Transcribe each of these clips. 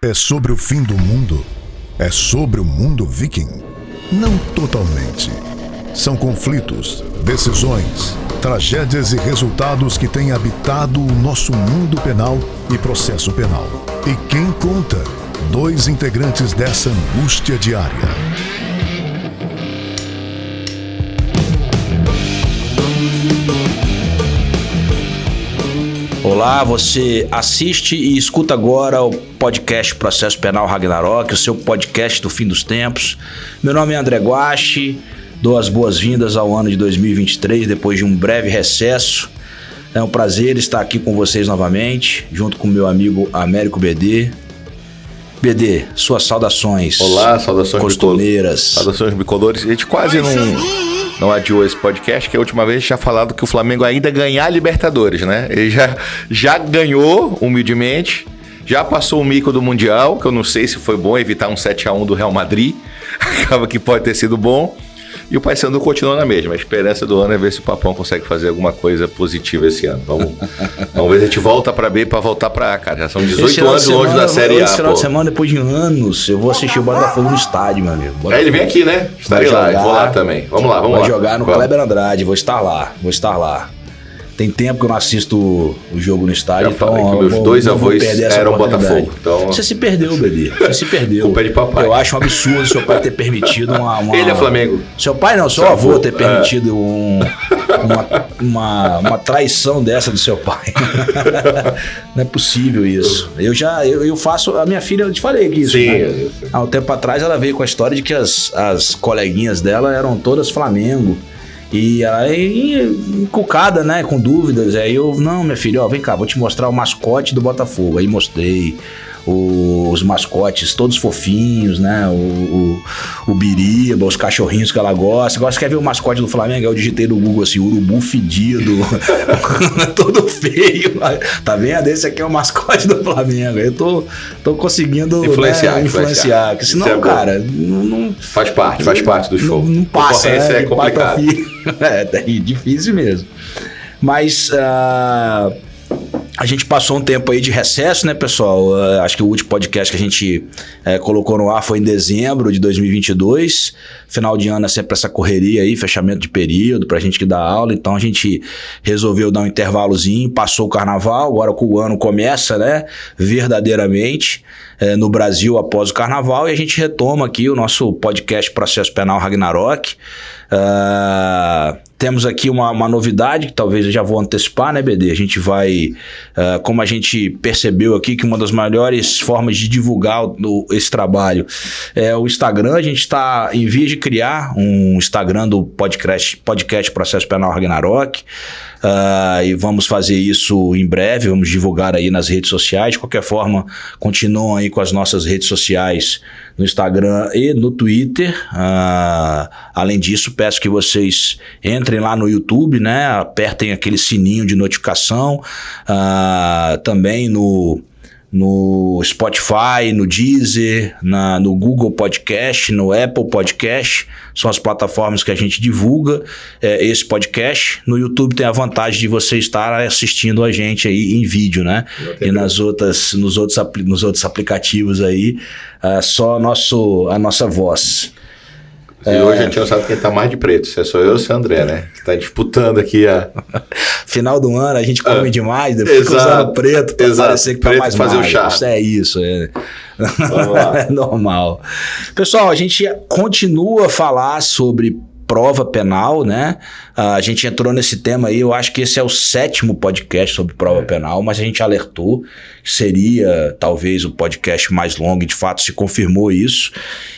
É sobre o fim do mundo? É sobre o mundo viking? Não totalmente. São conflitos, decisões, tragédias e resultados que têm habitado o nosso mundo penal e processo penal. E quem conta? 2 integrantes dessa angústia diária. Olá, você assiste e escuta agora o podcast Processo Penal Ragnarok, o seu podcast do fim dos tempos. Meu nome é André Guache, dou as boas-vindas ao ano de 2023, depois de um breve recesso. É um prazer estar aqui com vocês novamente, junto com meu amigo Américo BD. BD, suas saudações. Olá, saudações costumeiras. Saudações bicolores. A gente quase não adiou esse podcast, que a última vez tinha falado que o Flamengo ainda ganhar a Libertadores, né? Ele já ganhou, humildemente, já passou o mico do Mundial, que eu não sei se foi bom evitar um 7-1 do Real Madrid, acaba que pode ter sido bom, e o Paysandu continua na mesma. A esperança do ano é ver se o Papão consegue fazer alguma coisa positiva esse ano. Vamos ver se a gente volta pra B pra voltar pra A, cara. Já são 18 anos longe da Série A, esse final de semana, depois de anos, eu vou assistir o Botafogo no estádio, meu amigo. Ele vem aqui, né? Estarei lá, eu vou lá também. Vamos lá. Vai jogar no Kleber Andrade, vou estar lá. Tem tempo que eu não assisto o jogo no estádio, então que meus dois avós eram Botafogo. Então... Você se perdeu, Beli. Você se perdeu. Culpa é de papai. Eu acho um absurdo seu pai ter permitido uma... Ele é Flamengo. Seu pai não, seu avô ter permitido uma traição dessa do seu pai. Não é possível isso. Eu faço... A minha filha, eu te falei que isso. Sim. Né? Há um tempo atrás ela veio com a história de que as coleguinhas dela eram todas Flamengo. E ela ia encucada, né, com dúvidas. Aí não, minha filha, vem cá, vou te mostrar o mascote do Botafogo. Aí mostrei os mascotes todos fofinhos, né, o Biriba, os cachorrinhos que ela gosta. Agora você quer ver o mascote do Flamengo? Eu digitei no Google assim, urubu fedido, todo feio. Tá vendo? Esse aqui é o mascote do Flamengo. Eu tô conseguindo influenciar. Porque senão, cara, não... Faz parte do show. Não passa, é complicado. É difícil mesmo. Mas a gente passou um tempo aí de recesso, né, pessoal? Acho que o último podcast que a gente colocou no ar foi em dezembro de 2022. Final de ano é sempre essa correria aí, fechamento de período pra gente que dá aula. Então a gente resolveu dar um intervalozinho, passou o carnaval, agora que o ano começa, né, verdadeiramente no Brasil após o carnaval. E a gente retoma aqui o nosso podcast Processo Penal Ragnarok. Temos aqui uma novidade que talvez eu já vou antecipar, né, BD? A gente vai, como a gente percebeu aqui, que uma das melhores formas de divulgar esse trabalho é o Instagram. A gente está em vias de criar um Instagram do podcast Processo Penal Ragnarok. E vamos fazer isso em breve, vamos divulgar aí nas redes sociais. De qualquer forma, continuam aí com as nossas redes sociais no Instagram e no Twitter. Além disso, peço que vocês entrem lá no YouTube, né? Apertem aquele sininho de notificação. Também no Spotify, no Deezer, no Google Podcast, no Apple Podcast, são as plataformas que a gente divulga esse podcast. No YouTube tem a vantagem de você estar assistindo a gente aí em vídeo, né? E nos outros aplicativos aí, só a nossa voz. E hoje a gente não sabe quem tá mais de preto, se é só eu ou se é o André, né? Que tá disputando aqui Final do ano a gente come demais, depois fica usando preto pra parecer que tá mais fazer magro. O chá. É isso, é normal. Pessoal, a gente continua a falar sobre prova penal, né? A gente entrou nesse tema aí, eu acho que esse é o 7º podcast sobre prova penal, mas a gente alertou que seria talvez o podcast mais longo, e de fato se confirmou isso,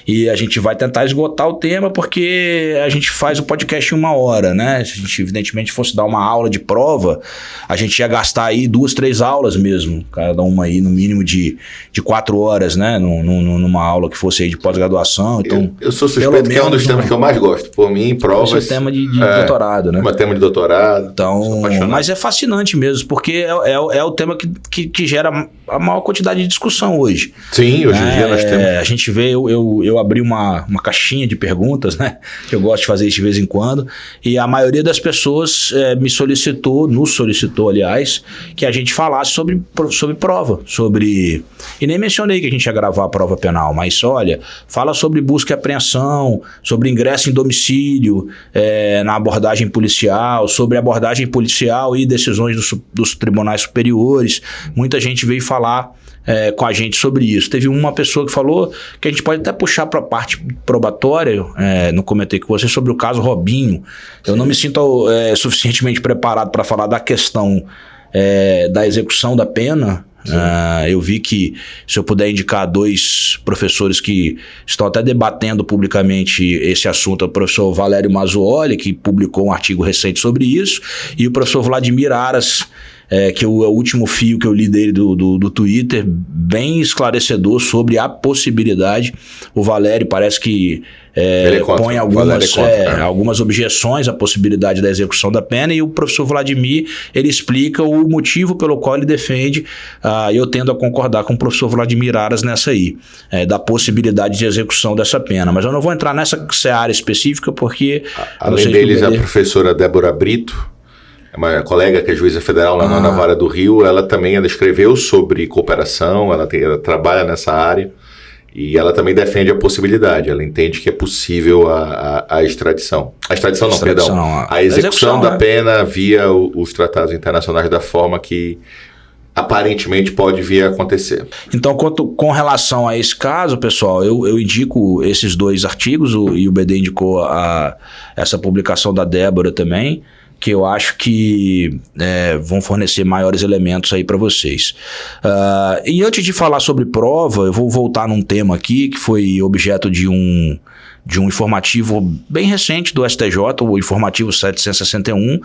e a gente vai tentar esgotar o tema porque a gente faz o podcast em 1 hora, né? Se a gente evidentemente fosse dar uma aula de prova, a gente ia gastar aí 2, 3 aulas mesmo, cada uma aí no mínimo de 4 horas, né? Numa aula que fosse aí de pós-graduação. Então, eu sou suspeito que é um dos temas que eu mais gosto, por mim, provas. Esse é o tema de doutorado. doutorado, né? Uma tema de doutorado. Então, mas é fascinante mesmo, porque é o tema que gera a maior quantidade de discussão hoje. Sim, hoje em dia nós temos. A gente vê, eu abri uma caixinha de perguntas, né? Que eu gosto de fazer isso de vez em quando, e a maioria das pessoas nos solicitou, aliás, que a gente falasse sobre prova, e nem mencionei que a gente ia gravar a prova penal, mas olha, fala sobre busca e apreensão, sobre ingresso em domicílio, na abordagem policial, sobre abordagem policial e decisões dos tribunais superiores. Muita gente veio falar com a gente sobre isso. Teve uma pessoa que falou que a gente pode até puxar para a parte probatória, não comentei com você, sobre o caso Robinho. Eu não me sinto suficientemente preparado para falar da questão da execução da pena. Eu vi que, se eu puder indicar 2 professores que estão até debatendo publicamente esse assunto, é o professor Valério Mazzuoli, que publicou um artigo recente sobre isso, e o professor Vladimir Aras, que é o último fio que eu li dele do Twitter, bem esclarecedor sobre a possibilidade. O Valério parece que põe algumas objeções à possibilidade da execução da pena, e o professor Vladimir, ele explica o motivo pelo qual ele defende, e eu tendo a concordar com o professor Vladimir Aras nessa aí, da possibilidade de execução dessa pena. Mas eu não vou entrar nessa seara específica, porque... Além deles, a professora Débora Brito, uma colega que é juíza federal lá na Vara do Rio, ela escreveu sobre cooperação, ela trabalha nessa área, e ela também defende a possibilidade, ela entende que é possível a extradição. A extradição não, perdão. A execução da pena via os tratados internacionais da forma que aparentemente pode vir a acontecer. Então, com relação a esse caso, pessoal, eu indico esses 2 artigos, e o BD indicou essa publicação da Débora também, que eu acho que vão fornecer maiores elementos aí para vocês. E antes de falar sobre prova, eu vou voltar num tema aqui que foi objeto de um informativo bem recente do STJ, o informativo 761,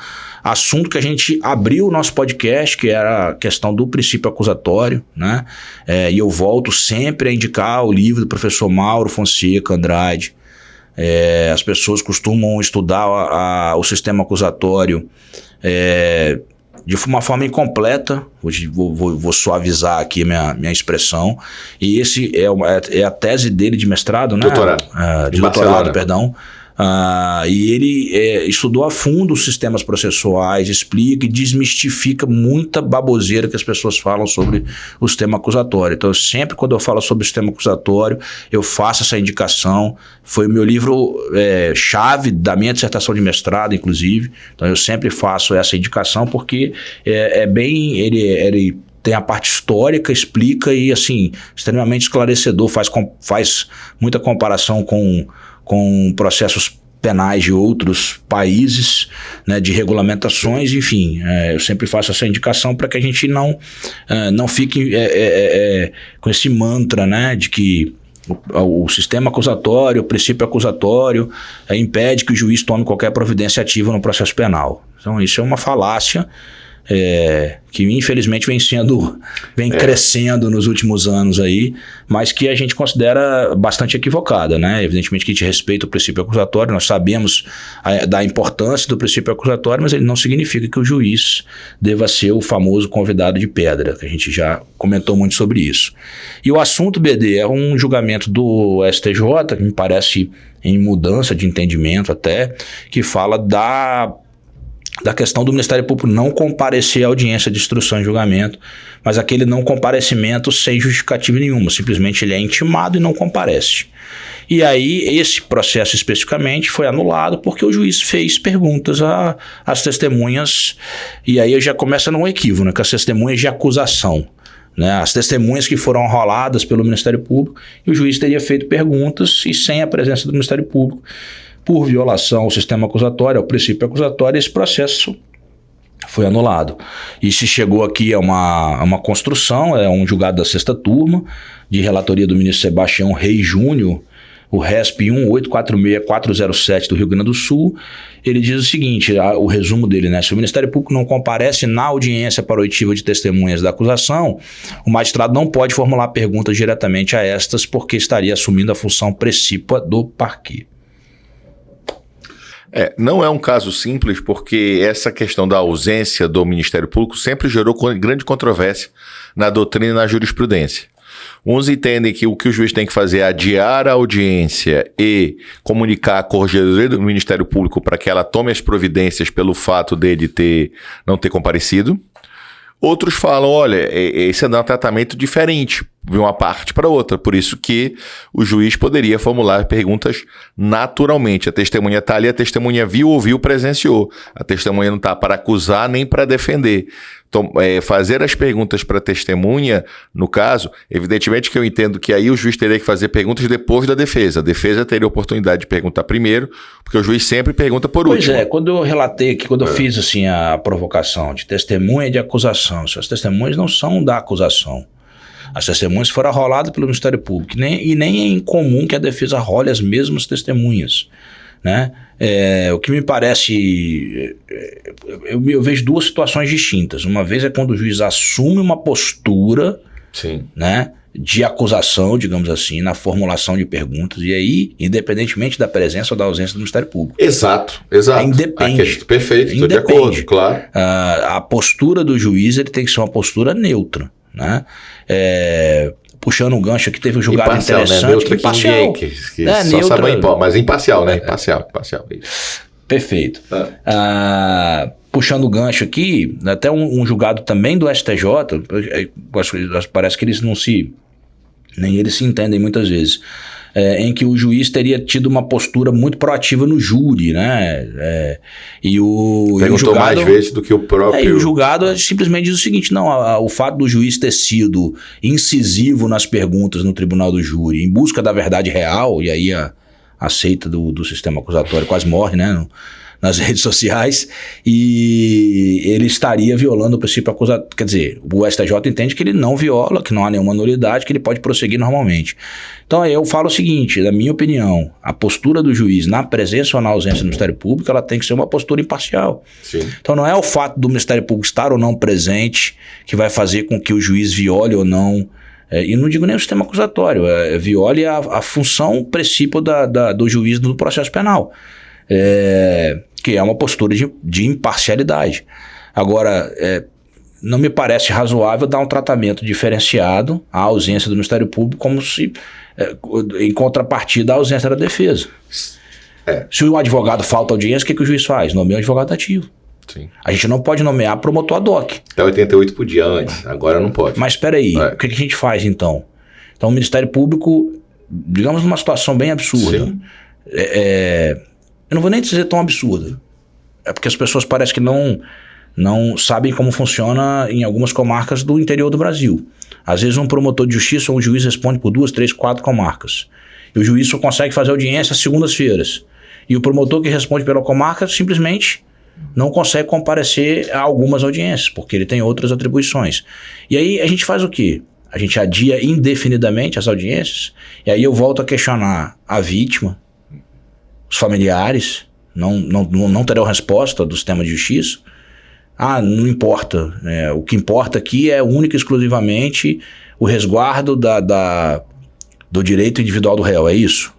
assunto que a gente abriu o nosso podcast, que era a questão do princípio acusatório, né? E eu volto sempre a indicar o livro do professor Mauro Fonseca Andrade. As pessoas costumam estudar o sistema acusatório de uma forma incompleta. Vou suavizar aqui minha expressão. E esse é a tese dele de mestrado, né? Doutorado, perdão. E ele estudou a fundo os sistemas processuais, explica e desmistifica muita baboseira que as pessoas falam sobre o sistema acusatório. Então, sempre quando eu falo sobre o sistema acusatório, eu faço essa indicação. Foi o meu livro chave da minha dissertação de mestrado, inclusive. Então, eu sempre faço essa indicação porque ele tem a parte histórica, explica e, assim, extremamente esclarecedor, faz muita comparação com processos penais de outros países, né, de regulamentações, enfim. Eu sempre faço essa indicação para que a gente não fique com esse mantra, né, de que o sistema acusatório, o princípio acusatório impede que o juiz tome qualquer providência ativa no processo penal. Então, isso é uma falácia que infelizmente vem crescendo nos últimos anos aí, mas que a gente considera bastante equivocada, né? Evidentemente que a gente respeita o princípio acusatório, nós sabemos da importância do princípio acusatório, mas ele não significa que o juiz deva ser o famoso convidado de pedra, que a gente já comentou muito sobre isso. E o assunto, BD, é um julgamento do STJ, que me parece em mudança de entendimento até, que fala da questão do Ministério Público não comparecer à audiência de instrução e julgamento, mas aquele não comparecimento sem justificativa nenhuma, simplesmente ele é intimado e não comparece. E aí esse processo especificamente foi anulado porque o juiz fez perguntas às testemunhas, e aí já começa num equívoco, né, com as testemunhas de acusação, né, as testemunhas que foram arroladas pelo Ministério Público, e o juiz teria feito perguntas e sem a presença do Ministério Público, por violação ao sistema acusatório, ao princípio acusatório, esse processo foi anulado. E se chegou aqui a uma construção, um julgado da 6ª turma, de relatoria do ministro Sebastião Reis Júnior, o RESP 1846407 do Rio Grande do Sul. Ele diz o seguinte, o resumo dele, né? Se o Ministério Público não comparece na audiência para oitiva de testemunhas da acusação, o magistrado não pode formular perguntas diretamente a estas, porque estaria assumindo a função precípua do parquê. Não é um caso simples, porque essa questão da ausência do Ministério Público sempre gerou grande controvérsia na doutrina e na jurisprudência. Uns entendem que o que o juiz tem que fazer é adiar a audiência e comunicar a corregedoria do Ministério Público para que ela tome as providências pelo fato dele não ter comparecido. Outros falam, olha, esse é um tratamento diferente de uma parte para outra, por isso que o juiz poderia formular perguntas naturalmente. A testemunha está ali, a testemunha viu, ouviu, presenciou. A testemunha não está para acusar nem para defender. Então, fazer as perguntas para a testemunha, no caso, evidentemente que eu entendo que aí o juiz teria que fazer perguntas depois da defesa. A defesa teria a oportunidade de perguntar primeiro, porque o juiz sempre pergunta por último. Pois é, quando eu relatei aqui, quando eu fiz assim a provocação de testemunha e de acusação, as testemunhas não são da acusação. As testemunhas foram arroladas pelo Ministério Público e nem é incomum que a defesa arrole as mesmas testemunhas, né? O que me parece... Eu vejo duas situações distintas. Uma vez é quando o juiz assume uma postura, né, de acusação, digamos assim, na formulação de perguntas, e aí, independentemente da presença ou da ausência do Ministério Público. Exato. Independe. Perfeito, estou de acordo, claro. A postura do juiz ele tem que ser uma postura neutra, né? Puxando um gancho aqui, teve um julgado imparcial, interessante. Né? Neutra imparcial. Que só neutra, sabe mas imparcial, né? Imparcial. Perfeito. Puxando o gancho aqui, até um julgado também do STJ, parece que eles nem eles se entendem muitas vezes, em que o juiz teria tido uma postura muito proativa no júri, né? Perguntou julgado, mais vezes do que o próprio... E o julgado simplesmente diz o seguinte, não, o fato do juiz ter sido incisivo nas perguntas no tribunal do júri, em busca da verdade real, e aí a seita do sistema acusatório quase morre, né? Nas redes sociais, e ele estaria violando o princípio acusatório. Quer dizer, o STJ entende que ele não viola, que não há nenhuma nulidade, que ele pode prosseguir normalmente. Então eu falo o seguinte, na minha opinião, a postura do juiz na presença ou na ausência do Ministério Público, ela tem que ser uma postura imparcial. Sim. Então não é o fato do Ministério Público estar ou não presente que vai fazer com que o juiz viole ou não, e não digo nem o sistema acusatório, viole a função, o princípio do juiz no processo penal. Que é uma postura de imparcialidade. Agora, não me parece razoável dar um tratamento diferenciado à ausência do Ministério Público como se, em contrapartida, à ausência da defesa. Se o advogado falta audiência, o que o juiz faz? Nomeia um advogado ativo. Sim. A gente não pode nomear promotor ad hoc. Até 88 podia antes, agora não pode. Mas espera aí, o que a gente faz então? Então o Ministério Público, digamos numa situação bem absurda, eu não vou nem dizer tão absurda. É porque as pessoas parecem que não sabem como funciona em algumas comarcas do interior do Brasil. Às vezes um promotor de justiça ou um juiz responde por 2, 3, 4 comarcas. E o juiz só consegue fazer audiência às segundas-feiras. E o promotor que responde pela comarca simplesmente não consegue comparecer a algumas audiências, porque ele tem outras atribuições. E aí a gente faz o quê? A gente adia indefinidamente as audiências, e aí eu volto a questionar a vítima, os familiares, não terão resposta do sistema de justiça. Não importa. O que importa aqui é única e exclusivamente o resguardo do direito individual do réu, é isso?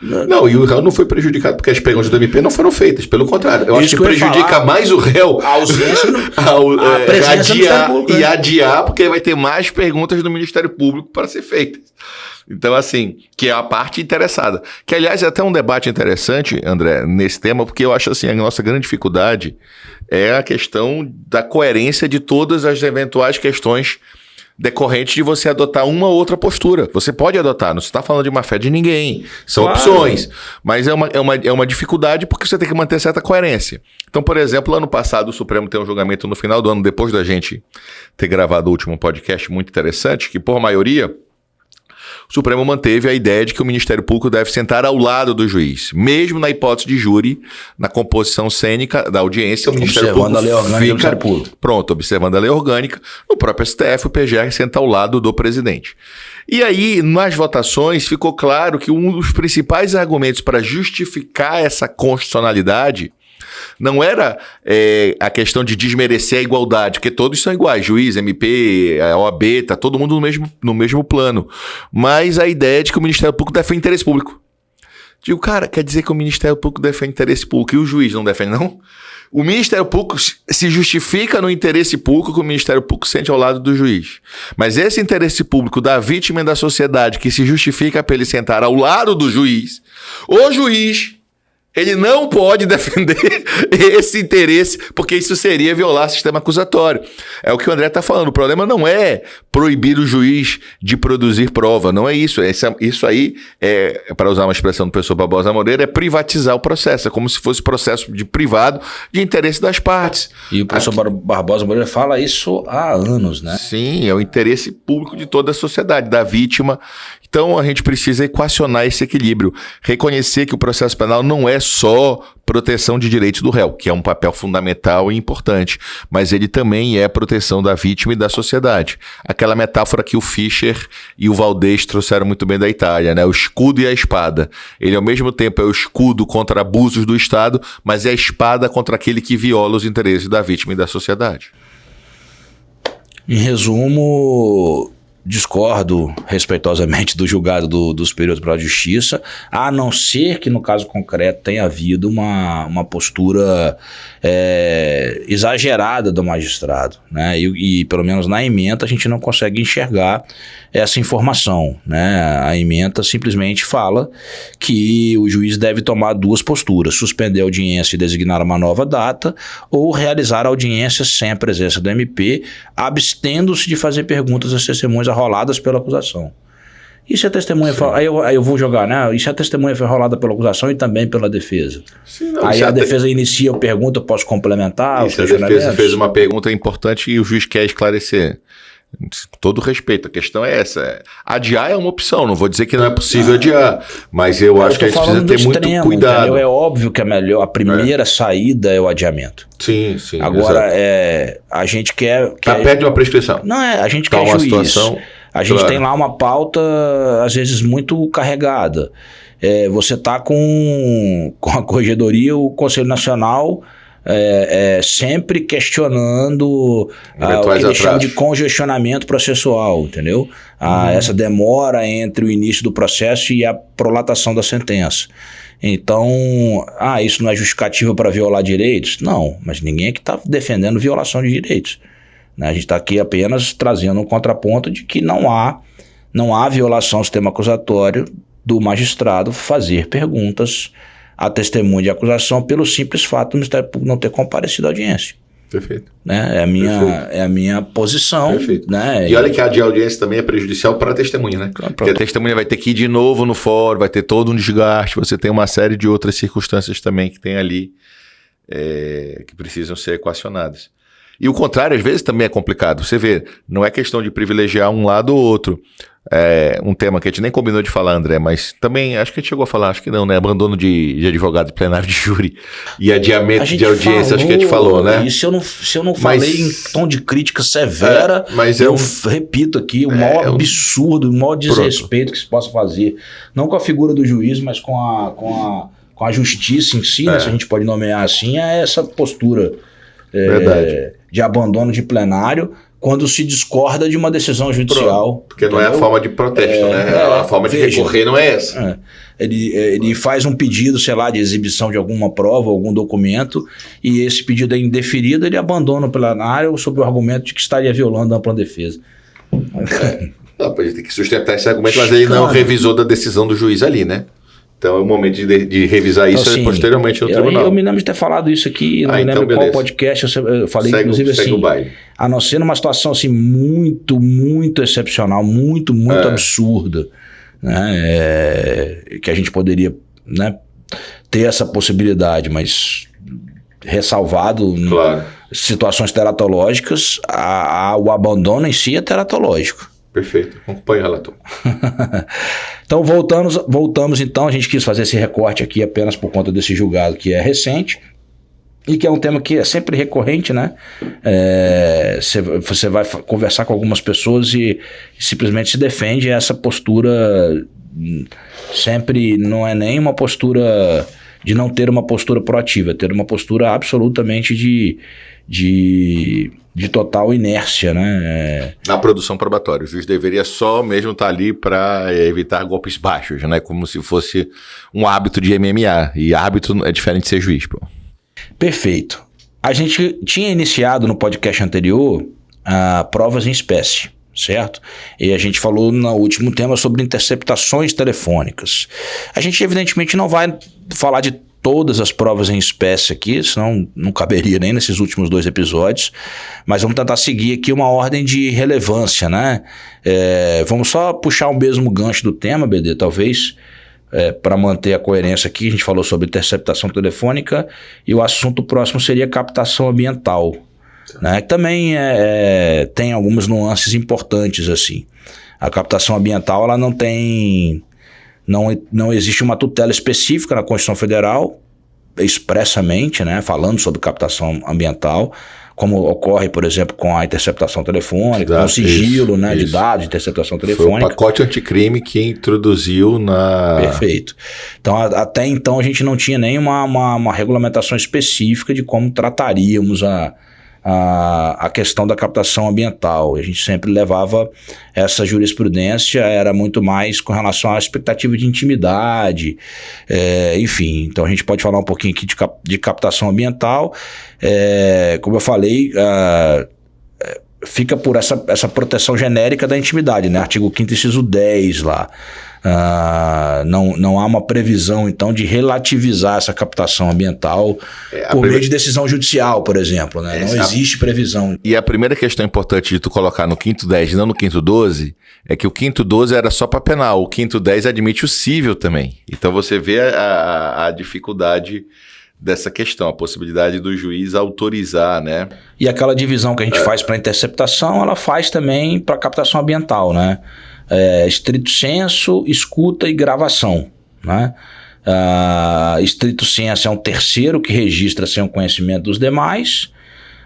Não, e o réu não foi prejudicado porque as perguntas do MP não foram feitas, pelo contrário. Eu acho que prejudica mais o réu a ausência a presença adiar, porque vai ter mais perguntas do Ministério Público para ser feitas. Então, assim, que é a parte interessada. Que, aliás, é até um debate interessante, André, nesse tema, porque eu acho assim, a nossa grande dificuldade é a questão da coerência de todas as eventuais questões decorrentes de você adotar uma ou outra postura. Você pode adotar, não se está falando de má fé de ninguém, são opções, mas é uma dificuldade porque você tem que manter certa coerência. Então, por exemplo, ano passado o Supremo tem um julgamento no final do ano, depois da gente ter gravado o último podcast muito interessante, que por maioria o Supremo manteve a ideia de que o Ministério Público deve sentar ao lado do juiz. Mesmo na hipótese de júri, na composição cênica da audiência, o Ministério Público fica... Pronto, observando a lei orgânica, no próprio STF, o PGR senta ao lado do presidente. E aí, nas votações, ficou claro que um dos principais argumentos para justificar essa constitucionalidade não era a questão de desmerecer a igualdade, porque todos são iguais, juiz, MP, OAB, tá todo mundo no mesmo plano. Mas a ideia de que o Ministério Público defende interesse público. Digo, cara, quer dizer que o Ministério Público defende interesse público e o juiz não defende, não? O Ministério Público se justifica no interesse público que o Ministério Público sente ao lado do juiz. Mas esse interesse público da vítima e da sociedade que se justifica para ele sentar ao lado do juiz, o juiz... ele não pode defender esse interesse, porque isso seria violar o sistema acusatório. É o que o André está falando. O problema não é proibir o juiz de produzir prova, não é isso. Isso aí, para usar uma expressão do professor Barbosa Moreira, é privatizar o processo. É como se fosse processo de privado de interesse das partes. E o professor Barbosa Moreira fala isso há anos, né? Sim, é o interesse público de toda a sociedade, da vítima. Então, a gente precisa equacionar esse equilíbrio, reconhecer que o processo penal não é só proteção de direitos do réu, que é um papel fundamental e importante, mas ele também é proteção da vítima e da sociedade. Aquela metáfora que o Fischer e o Valdez trouxeram muito bem da Itália, né? O escudo e a espada. Ele, ao mesmo tempo, é o escudo contra abusos do Estado, mas é a espada contra aquele que viola os interesses da vítima e da sociedade. Em resumo... discordo respeitosamente do julgado do Superior Tribunal de Justiça, a não ser que no caso concreto tenha havido uma postura exagerada do magistrado, né? E pelo menos na ementa a gente não consegue enxergar essa informação, né? A ementa simplesmente fala que o juiz deve tomar duas posturas: suspender a audiência e designar uma nova data, ou realizar a audiência sem a presença do MP, abstendo-se de fazer perguntas às testemunhas arroladas pela acusação. E se a testemunha for, aí eu vou jogar, né? E se a testemunha foi arrolada pela acusação e também pela defesa? Sim, não, aí a defesa inicia a pergunta, eu posso complementar? E se a defesa fez uma pergunta importante e o juiz quer esclarecer? Com todo respeito, a questão é essa. Adiar é uma opção, não vou dizer que não é possível adiar, mas eu acho que a gente precisa ter muito cuidado. Entendeu? É óbvio que a primeira saída é o adiamento. Sim, sim. Agora, a gente quer... Pede uma prescrição. Não, a gente quer juiz. Situação, a gente tem lá uma pauta, às vezes, muito carregada. Você está com a Corregedoria, o Conselho Nacional... sempre questionando o que eles chamam de congestionamento processual, entendeu? Essa demora entre o início do processo e a prolatação da sentença. Então, isso não é justificativa para violar direitos? Não, mas ninguém aqui está defendendo violação de direitos, né? A gente está aqui apenas trazendo um contraponto de que não há violação do sistema acusatório do magistrado fazer perguntas a testemunha de acusação pelo simples fato do Ministério Público não ter comparecido à audiência. Perfeito. Né? É a minha posição. Perfeito. Né? E olha que a de audiência também é prejudicial para a testemunha, né? Porque a testemunha vai ter que ir de novo no fórum, vai ter todo um desgaste, você tem uma série de outras circunstâncias também que tem ali que precisam ser equacionadas. E o contrário, às vezes, também é complicado. Você vê, não é questão de privilegiar um lado ou outro. Um tema que a gente nem combinou de falar, André, mas também acho que a gente chegou a falar, acho que não, né? Abandono de advogado plenário de júri e adiamento de audiência, acho que a gente falou, né? E se eu não falei em tom de crítica severa, mas eu repito aqui, o maior absurdo, o maior desrespeito que se possa fazer, não com a figura do juiz, mas com a justiça em si, né, se a gente pode nomear assim, é essa postura de abandono de plenário quando se discorda de uma decisão judicial. Porque não é a forma de protesto, né? A forma de recorrer não é essa. Ele faz um pedido, sei lá, de exibição de alguma prova, algum documento, e esse pedido é indeferido, ele abandona o plenário sob o argumento de que estaria violando a ampla defesa. Ele tem que sustentar esse argumento, mas ele não revisou da decisão do juiz ali, né? Então é o momento de revisar isso posteriormente no tribunal. Eu me lembro de ter falado isso aqui, não me lembro qual podcast, eu falei inclusive assim, a não ser numa situação assim muito, muito excepcional, muito, muito absurda, né, que a gente poderia, né, ter essa possibilidade, mas ressalvado situações teratológicas, o abandono em si é teratológico. Perfeito, acompanha o relator. Então voltamos então, a gente quis fazer esse recorte aqui apenas por conta desse julgado que é recente e que é um tema que é sempre recorrente, né? Você vai conversar com algumas pessoas e simplesmente se defende essa postura, sempre não é nem uma postura de não ter uma postura proativa, ter uma postura absolutamente de total inércia, né? Na produção probatória, o juiz deveria só mesmo estar ali para evitar golpes baixos, né? Como se fosse um hábito de MMA, e hábito é diferente de ser juiz, pô. Perfeito. A gente tinha iniciado no podcast anterior provas em espécie, certo? E a gente falou no último tema sobre interceptações telefônicas. A gente evidentemente não vai falar de todas as provas em espécie aqui, senão não caberia nem nesses últimos 2 episódios, mas vamos tentar seguir aqui uma ordem de relevância, né? Vamos só puxar o mesmo gancho do tema, BD, talvez, para manter a coerência aqui. A gente falou sobre interceptação telefônica e o assunto próximo seria captação ambiental, né? Que também tem algumas nuances importantes assim. A captação ambiental, ela não tem... Não existe uma tutela específica na Constituição Federal, expressamente, né, falando sobre captação ambiental, como ocorre, por exemplo, com a interceptação telefônica, com o sigilo, né, de dados de interceptação telefônica. Foi o pacote anticrime que introduziu na... Perfeito. Então, até então, a gente não tinha nem uma regulamentação específica de como trataríamos a questão da captação ambiental. A gente sempre levava essa jurisprudência, era muito mais com relação à expectativa de intimidade, enfim. Então a gente pode falar um pouquinho aqui de captação ambiental. Como eu falei, fica por essa proteção genérica da intimidade, né? Artigo 5º, inciso 10 lá. Não há uma previsão, então, de relativizar essa captação ambiental por meio de decisão judicial, por exemplo, né? Não existe previsão. E a primeira questão importante de tu colocar no 5º 10 e não no 5º 12 é que o 5º 12 era só para penal, o 5º 10 admite o cível também. Então você vê a dificuldade dessa questão, a possibilidade do juiz autorizar, né? E aquela divisão que a gente faz para interceptação, ela faz também para captação ambiental, né? Estrito sensu, escuta e gravação, né? Estrito sensu é um terceiro que registra sem o conhecimento dos demais.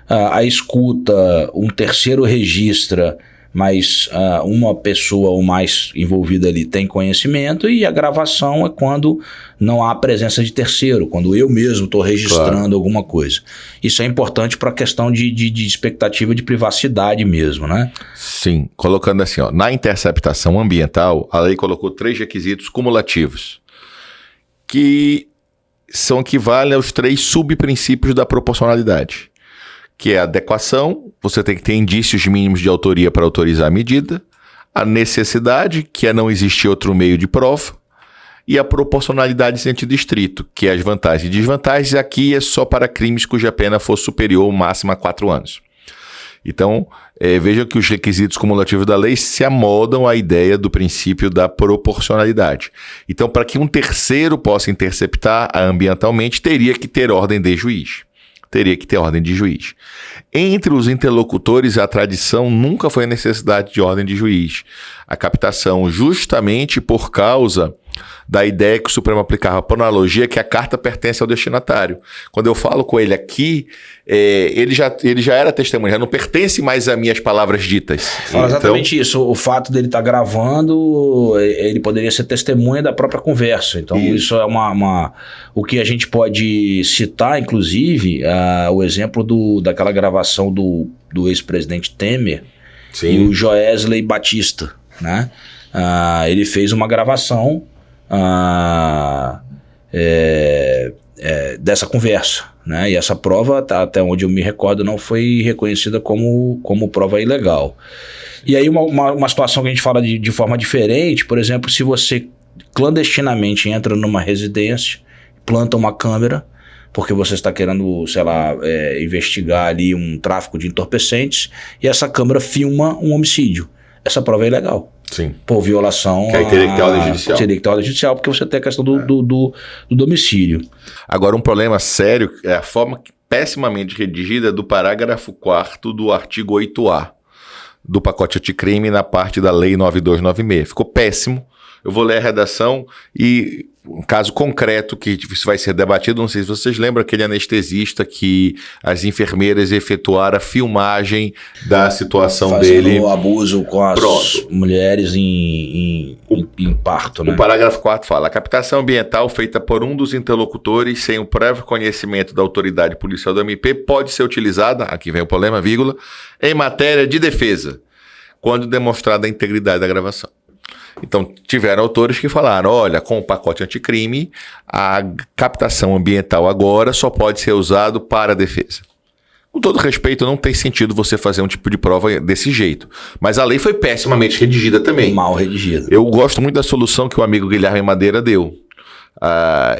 A escuta, um terceiro registra, mas uma pessoa ou mais envolvida ali tem conhecimento, e a gravação é quando não há presença de terceiro, quando eu mesmo estou registrando alguma coisa. Isso é importante para a questão de expectativa de privacidade mesmo, né? Sim, colocando assim, ó, na interceptação ambiental, a lei colocou 3 requisitos cumulativos, que equivalem aos 3 subprincípios da proporcionalidade, que é a adequação, você tem que ter indícios mínimos de autoria para autorizar a medida, a necessidade, que é não existir outro meio de prova, e a proporcionalidade em sentido estrito, que é as vantagens e desvantagens. Aqui é só para crimes cuja pena for superior ou máxima a 4 anos. Então, vejam que os requisitos cumulativos da lei se amoldam à ideia do princípio da proporcionalidade. Então, para que um terceiro possa interceptar ambientalmente, teria que ter ordem de juiz. Entre os interlocutores, a tradição nunca foi a necessidade de ordem de juiz. A captação, justamente por causa da ideia que o Supremo aplicava por analogia, que a carta pertence ao destinatário. Quando eu falo com ele aqui, ele já era testemunha, já não pertence mais a mim as palavras ditas. Fala exatamente isso. O fato dele estar gravando, ele poderia ser testemunha da própria conversa. Então isso é o que a gente pode citar, inclusive, o exemplo daquela gravação do ex-presidente Temer. Sim. E o Joesley Batista, né? Ele fez uma gravação dessa conversa, né? E essa prova, até onde eu me recordo, não foi reconhecida como prova ilegal. E aí uma situação que a gente fala de forma diferente, por exemplo, se você clandestinamente entra numa residência, planta uma câmera, porque você está querendo, sei lá, investigar ali um tráfico de entorpecentes, e essa câmera filma um homicídio. Essa prova é ilegal. Sim. Por violação. Que aí teria que ter ordem judicial. Teria que ter ordem judicial, porque você tem a questão do domicílio. Agora, um problema sério é a forma pessimamente redigida do parágrafo 4º do artigo 8A do pacote anticrime na parte da Lei 9296. Ficou péssimo. Eu vou ler a redação e um caso concreto que isso vai ser debatido. Não sei se vocês lembram aquele anestesista que as enfermeiras efetuaram a filmagem da situação fazendo dele. Abuso com as mulheres em 4º, né? O parágrafo 4 fala: a captação ambiental feita por um dos interlocutores sem o prévio conhecimento da autoridade policial do MP pode ser utilizada, aqui vem o problema, vírgula, em matéria de defesa, quando demonstrada a integridade da gravação. Então, tiveram autores que falaram, olha, com o pacote anticrime, a captação ambiental agora só pode ser usado para a defesa. Com todo respeito, não tem sentido você fazer um tipo de prova desse jeito. Mas a lei foi pessimamente redigida também. Mal redigida. Eu gosto muito da solução que o amigo Guilherme Madeira deu.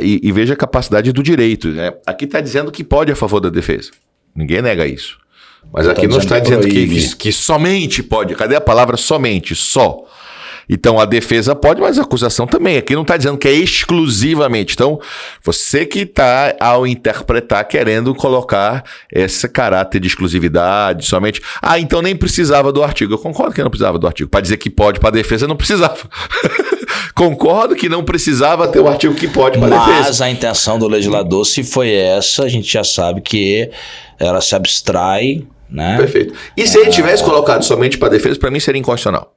E veja a capacidade do direito, né? Aqui está dizendo que pode a favor da defesa. Ninguém nega isso. Mas aqui não está dizendo que somente pode. Cadê a palavra somente? Só. Então, a defesa pode, mas a acusação também. Aqui não está dizendo que é exclusivamente. Então, você que está, ao interpretar, querendo colocar esse caráter de exclusividade, somente... então nem precisava do artigo. Eu concordo que não precisava do artigo. Para dizer que pode para a defesa, não precisava. Concordo que não precisava ter o artigo que pode para a defesa. Mas a intenção do legislador, se foi essa, a gente já sabe que ela se abstrai, né? Perfeito. E se ele tivesse colocado somente para a defesa, para mim seria inconstitucional.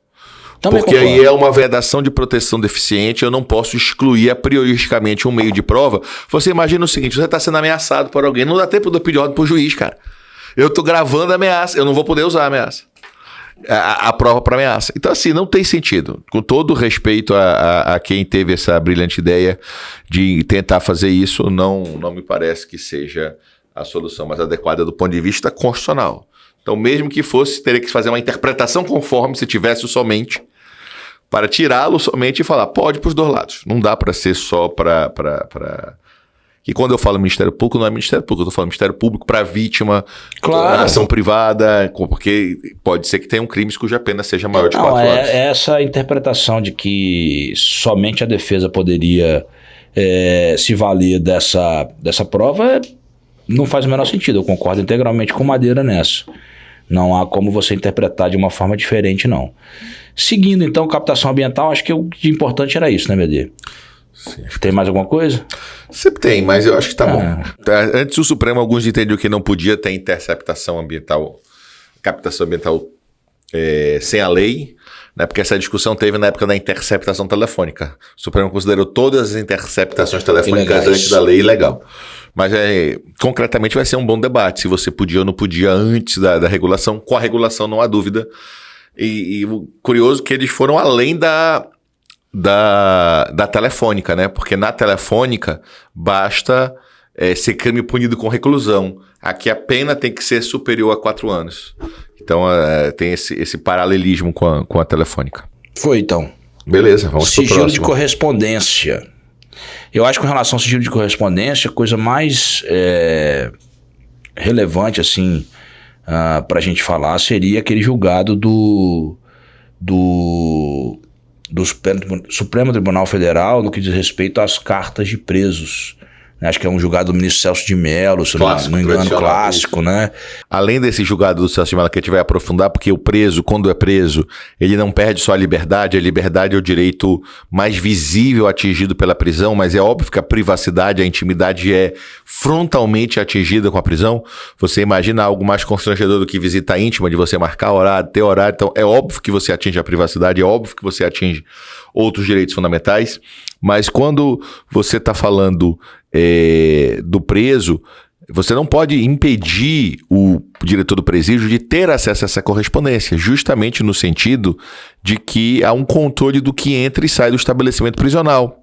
Também porque concordo. aí é uma vedação de proteção deficiente, eu não posso excluir a prioristicamente um meio de prova. Você imagina o seguinte, você está sendo ameaçado por alguém, não dá tempo de eu pedir ordem para o juiz, cara. Eu estou gravando a ameaça, eu não vou poder usar a ameaça. A prova para ameaça. Então assim, não tem sentido. Com todo respeito a quem teve essa brilhante ideia de tentar fazer isso, não me parece que seja a solução mais adequada do ponto de vista constitucional. Então mesmo que fosse, teria que fazer uma interpretação conforme se tivesse o somente, para tirá-lo somente e falar, pode para os dois lados. Não dá para ser só para... Que quando eu falo Ministério Público, não é Ministério Público, eu estou falando Ministério Público para vítima, claro. Ação privada, porque pode ser que tenham crimes cuja pena seja maior de 4 anos. Essa interpretação de que somente a defesa poderia se valer dessa prova não faz o menor sentido. Eu concordo integralmente com Madeira nessa. Não há como você interpretar de uma forma diferente, não. Seguindo, então, captação ambiental, acho que o de importante era isso, né, BD? Sim, tem mais alguma coisa? Sempre tem, mas eu acho que tá bom. Antes o Supremo, alguns entendiam que não podia ter interceptação ambiental, captação ambiental sem a lei, né? Porque essa discussão teve na época da interceptação telefônica. O Supremo considerou todas as interceptações telefônicas antes da lei ilegal. Mas concretamente vai ser um bom debate, se você podia ou não podia antes da regulação. Com a regulação não há dúvida. E o curioso é que eles foram além da telefônica, né? Porque na telefônica basta ser crime punido com reclusão. Aqui a pena tem que ser superior a 4 anos. Então tem esse paralelismo com a telefônica. Foi então. Beleza, vamos pro próximo. Sigilo de correspondência. Eu acho que com relação ao sigilo de correspondência, a coisa mais relevante, assim, para a gente falar, seria aquele julgado do Supremo Tribunal Federal no que diz respeito às cartas de presos. Acho que é um julgado do ministro Celso de Mello, se não me engano, clássico, né? Além desse julgado do Celso de Mello, que a gente vai aprofundar, porque o preso, quando é preso, ele não perde só a liberdade é o direito mais visível atingido pela prisão, mas é óbvio que a privacidade, a intimidade é frontalmente atingida com a prisão. Você imagina algo mais constrangedor do que visita íntima, de você marcar horário, ter horário, então é óbvio que você atinge a privacidade, é óbvio que você atinge outros direitos fundamentais, mas quando você está falando do preso, você não pode impedir o diretor do presídio de ter acesso a essa correspondência, justamente no sentido de que há um controle do que entra e sai do estabelecimento prisional.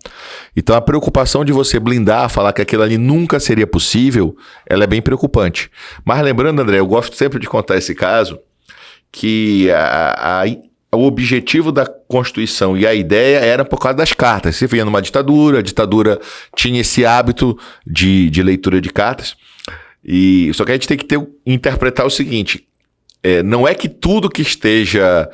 Então a preocupação de você blindar, falar que aquilo ali nunca seria possível, ela é bem preocupante. Mas lembrando, André, eu gosto sempre de contar esse caso, que o objetivo da Constituição e a ideia era por causa das cartas. Você via numa ditadura, a ditadura tinha esse hábito de leitura de cartas. Só que a gente tem que interpretar o seguinte, não é que tudo que esteja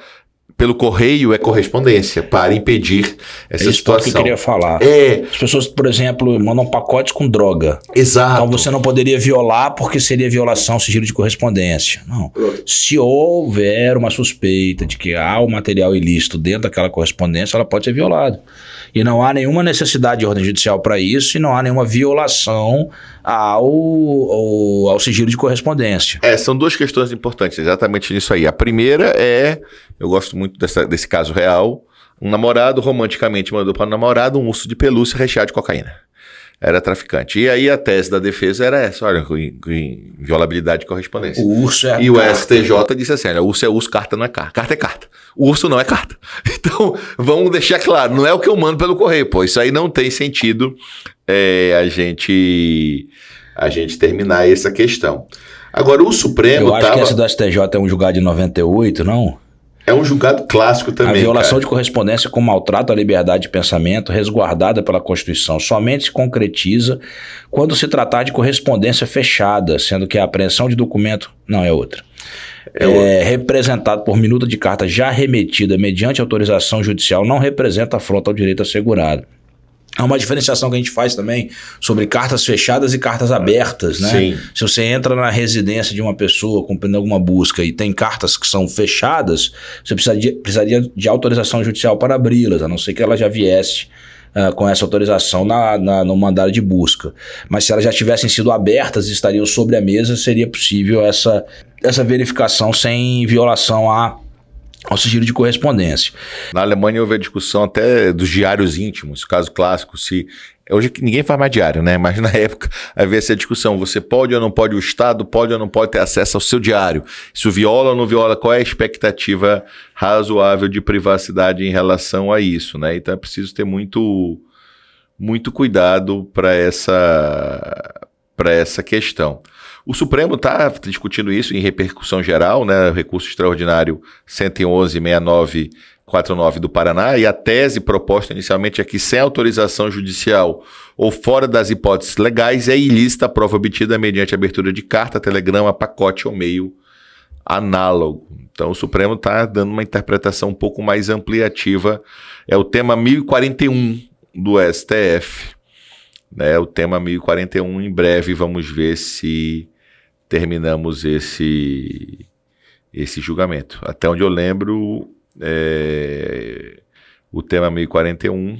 pelo correio é correspondência para impedir essa situação. Que eu queria falar. As pessoas, por exemplo, mandam pacotes com droga. Exato. Então você não poderia violar porque seria violação ao sigilo de correspondência. Não. Se houver uma suspeita de que há um material ilícito dentro daquela correspondência, ela pode ser violada. E não há nenhuma necessidade de ordem judicial para isso e não há nenhuma violação ao sigilo de correspondência. São duas questões importantes, exatamente nisso aí. A primeira eu gosto muito desse caso real, Um namorado romanticamente mandou para o namorado um urso de pelúcia recheado de cocaína. Era traficante. E aí a tese da defesa era essa, olha, inviolabilidade de correspondência. O urso é a E carta. o STJ disse assim, olha, urso é urso, carta não é carta. Carta é carta. O urso não é carta. Então, vamos deixar claro, não é o que eu mando pelo correio, pô. Isso aí não tem sentido a gente terminar essa questão. Agora, o Supremo Eu acho que esse do STJ é um julgado de 98, não? É um julgado clássico também, A violação cara. de correspondência com maltrato à liberdade de pensamento, resguardada pela Constituição, somente se concretiza quando se tratar de correspondência fechada, sendo que a apreensão de documento não é outra. Representado por minuta de carta já remetida mediante autorização judicial não representa afronta ao direito assegurado. Há uma diferenciação que a gente faz também sobre cartas fechadas e cartas abertas, né? Sim. Se você entra na residência de uma pessoa cumprindo alguma busca e tem cartas que são fechadas, você precisaria de autorização judicial para abri-las, a não ser que ela já viesse com essa autorização no mandado de busca. Mas se elas já tivessem sido abertas e estariam sobre a mesa, seria possível essa verificação sem violação ao sigilo de correspondência. Na Alemanha houve a discussão até dos diários íntimos, caso clássico, hoje ninguém faz mais diário, né? Mas na época havia essa discussão, você pode ou não pode, o Estado pode ou não pode ter acesso ao seu diário. Isso viola ou não viola, qual é a expectativa razoável de privacidade em relação a isso, né? Então é preciso ter muito cuidado para essa questão. O Supremo está discutindo isso em repercussão geral, né? O recurso extraordinário 111.6949 do Paraná, e a tese proposta inicialmente é que sem autorização judicial ou fora das hipóteses legais é ilícita a prova obtida mediante abertura de carta, telegrama, pacote ou meio análogo. Então o Supremo está dando uma interpretação um pouco mais ampliativa. É o tema 1041 do STF. O tema 1041, em breve vamos ver se terminamos esse julgamento. Até onde eu lembro, o tema 1041...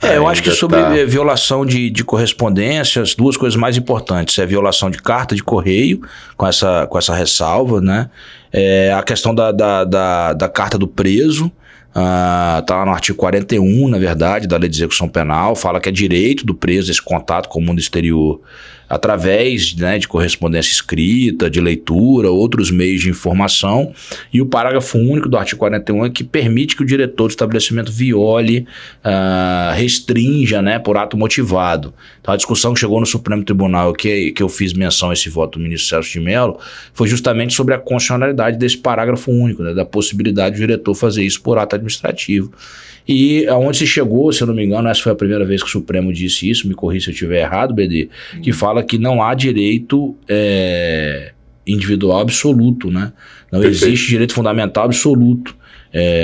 eu acho que sobre violação de correspondência, as duas coisas mais importantes é a violação de carta de correio, com essa ressalva, né? A questão da carta do preso, está lá no artigo 41, na verdade, da Lei de Execução Penal, fala que é direito do preso esse contato com o mundo exterior através, né, de correspondência escrita, de leitura, outros meios de informação, e o parágrafo único do artigo 41 é que permite que o diretor do estabelecimento viole, restrinja, né, por ato motivado. Então a discussão que chegou no Supremo Tribunal, que eu fiz menção a esse voto do ministro Celso de Mello, foi justamente sobre a constitucionalidade desse parágrafo único, né, da possibilidade do diretor fazer isso por ato administrativo. E aonde se chegou, se eu não me engano, essa foi a primeira vez que o Supremo disse isso, me corrija se eu estiver errado, BD, que fala que não há direito individual absoluto, né? Não existe direito fundamental absoluto.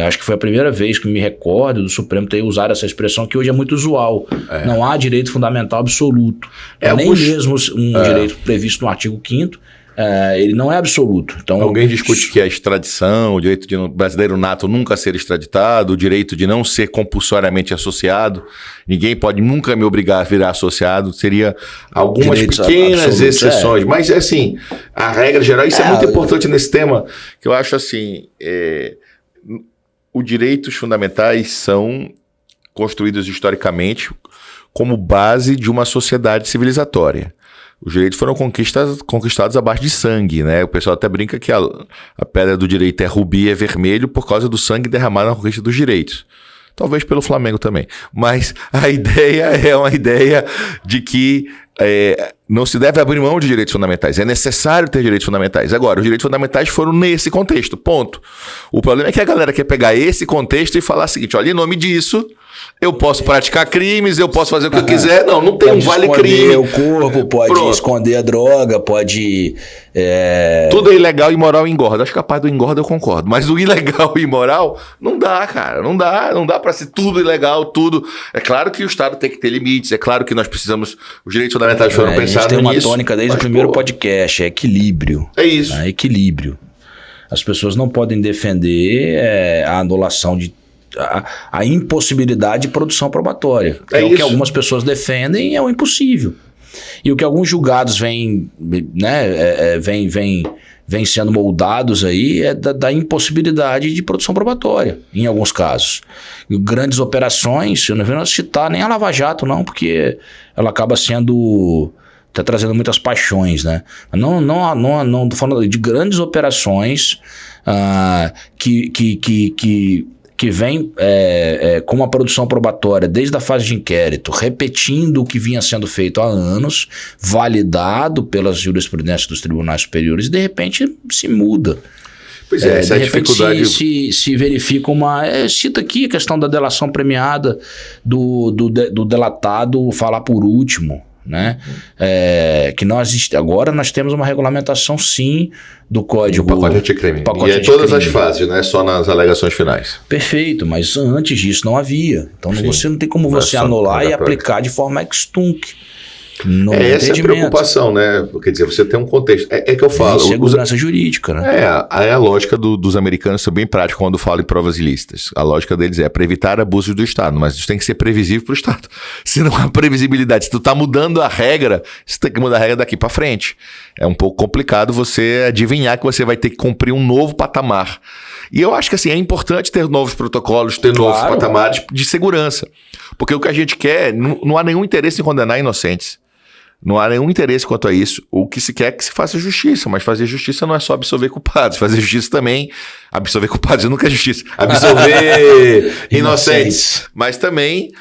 Acho que foi a primeira vez que me recordo do Supremo ter usado essa expressão, que hoje é muito usual. Não há direito fundamental absoluto. Nem mesmo um direito previsto no artigo 5º, ele não é absoluto. Então, alguém discute que a extradição, o direito de brasileiro nato nunca ser extraditado, o direito de não ser compulsoriamente associado, ninguém pode nunca me obrigar a virar associado, seria algumas pequenas exceções, mas assim, a regra geral, isso é muito importante nesse tema, que eu acho assim, os direitos fundamentais são construídos historicamente como base de uma sociedade civilizatória. Os direitos foram conquistados à base de sangue, né? O pessoal até brinca que a pedra do direito é rubi, é vermelho por causa do sangue derramado na conquista dos direitos. Talvez pelo Flamengo também. Mas a ideia é uma ideia de que não se deve abrir mão de direitos fundamentais. É necessário ter direitos fundamentais. Agora, os direitos fundamentais foram nesse contexto, ponto. O problema é que a galera quer pegar esse contexto e falar o seguinte, olha, em nome disso, eu posso praticar crimes, eu posso fazer o que eu quiser. Não tem um vale-crime. Pode esconder o corpo, pode esconder a droga, pode... Tudo é ilegal, imoral e engorda. Acho que a parte do engorda eu concordo. Mas o ilegal e imoral, não dá, cara. Não dá pra ser tudo ilegal, tudo. É claro que o Estado tem que ter limites. É claro que nós precisamos... Os direitos fundamentais foram pensados nisso. A gente tem uma tônica desde o primeiro podcast. É equilíbrio. É isso. Equilíbrio. As pessoas não podem defender a anulação de... A impossibilidade de produção probatória. O que algumas pessoas defendem é o impossível. E o que alguns julgados vêm vêm sendo moldados aí é da impossibilidade de produção probatória, em alguns casos. E grandes operações, eu não vou citar nem a Lava Jato, não, porque ela acaba sendo... Está trazendo muitas paixões, né? Não tô falando de grandes operações que vem com uma produção probatória desde a fase de inquérito, repetindo o que vinha sendo feito há anos, validado pelas jurisprudências dos tribunais superiores, e de repente se muda. Pois é, essa é a dificuldade. Se verifica cita aqui a questão da delação premiada, do delatado falar por último. Né? Que agora nós temos uma regulamentação sim do código. O pacote anticrime. E todas as fases, não é só nas alegações finais. Perfeito, mas antes disso não havia. Então você não tem como você anular e aplicar de forma ex-tunc. Essa é a preocupação, né? Quer dizer, você tem um contexto. É que eu falo. Segurança jurídica, né? A lógica dos americanos são bem práticos quando falam em provas ilícitas. A lógica deles é para evitar abusos do Estado, mas isso tem que ser previsível para o Estado. Se não há previsibilidade, se tu tá mudando a regra, você tem que mudar a regra daqui para frente. É um pouco complicado você adivinhar que você vai ter que cumprir um novo patamar. E eu acho que assim, é importante ter novos protocolos, ter novos patamares de segurança. Porque o que a gente quer, não há nenhum interesse em condenar inocentes. Não há nenhum interesse quanto a isso. O que se quer é que se faça justiça, mas fazer justiça não é só absolver culpados. Fazer justiça também... Absolver culpados nunca é justiça. Absolver inocentes. Mas também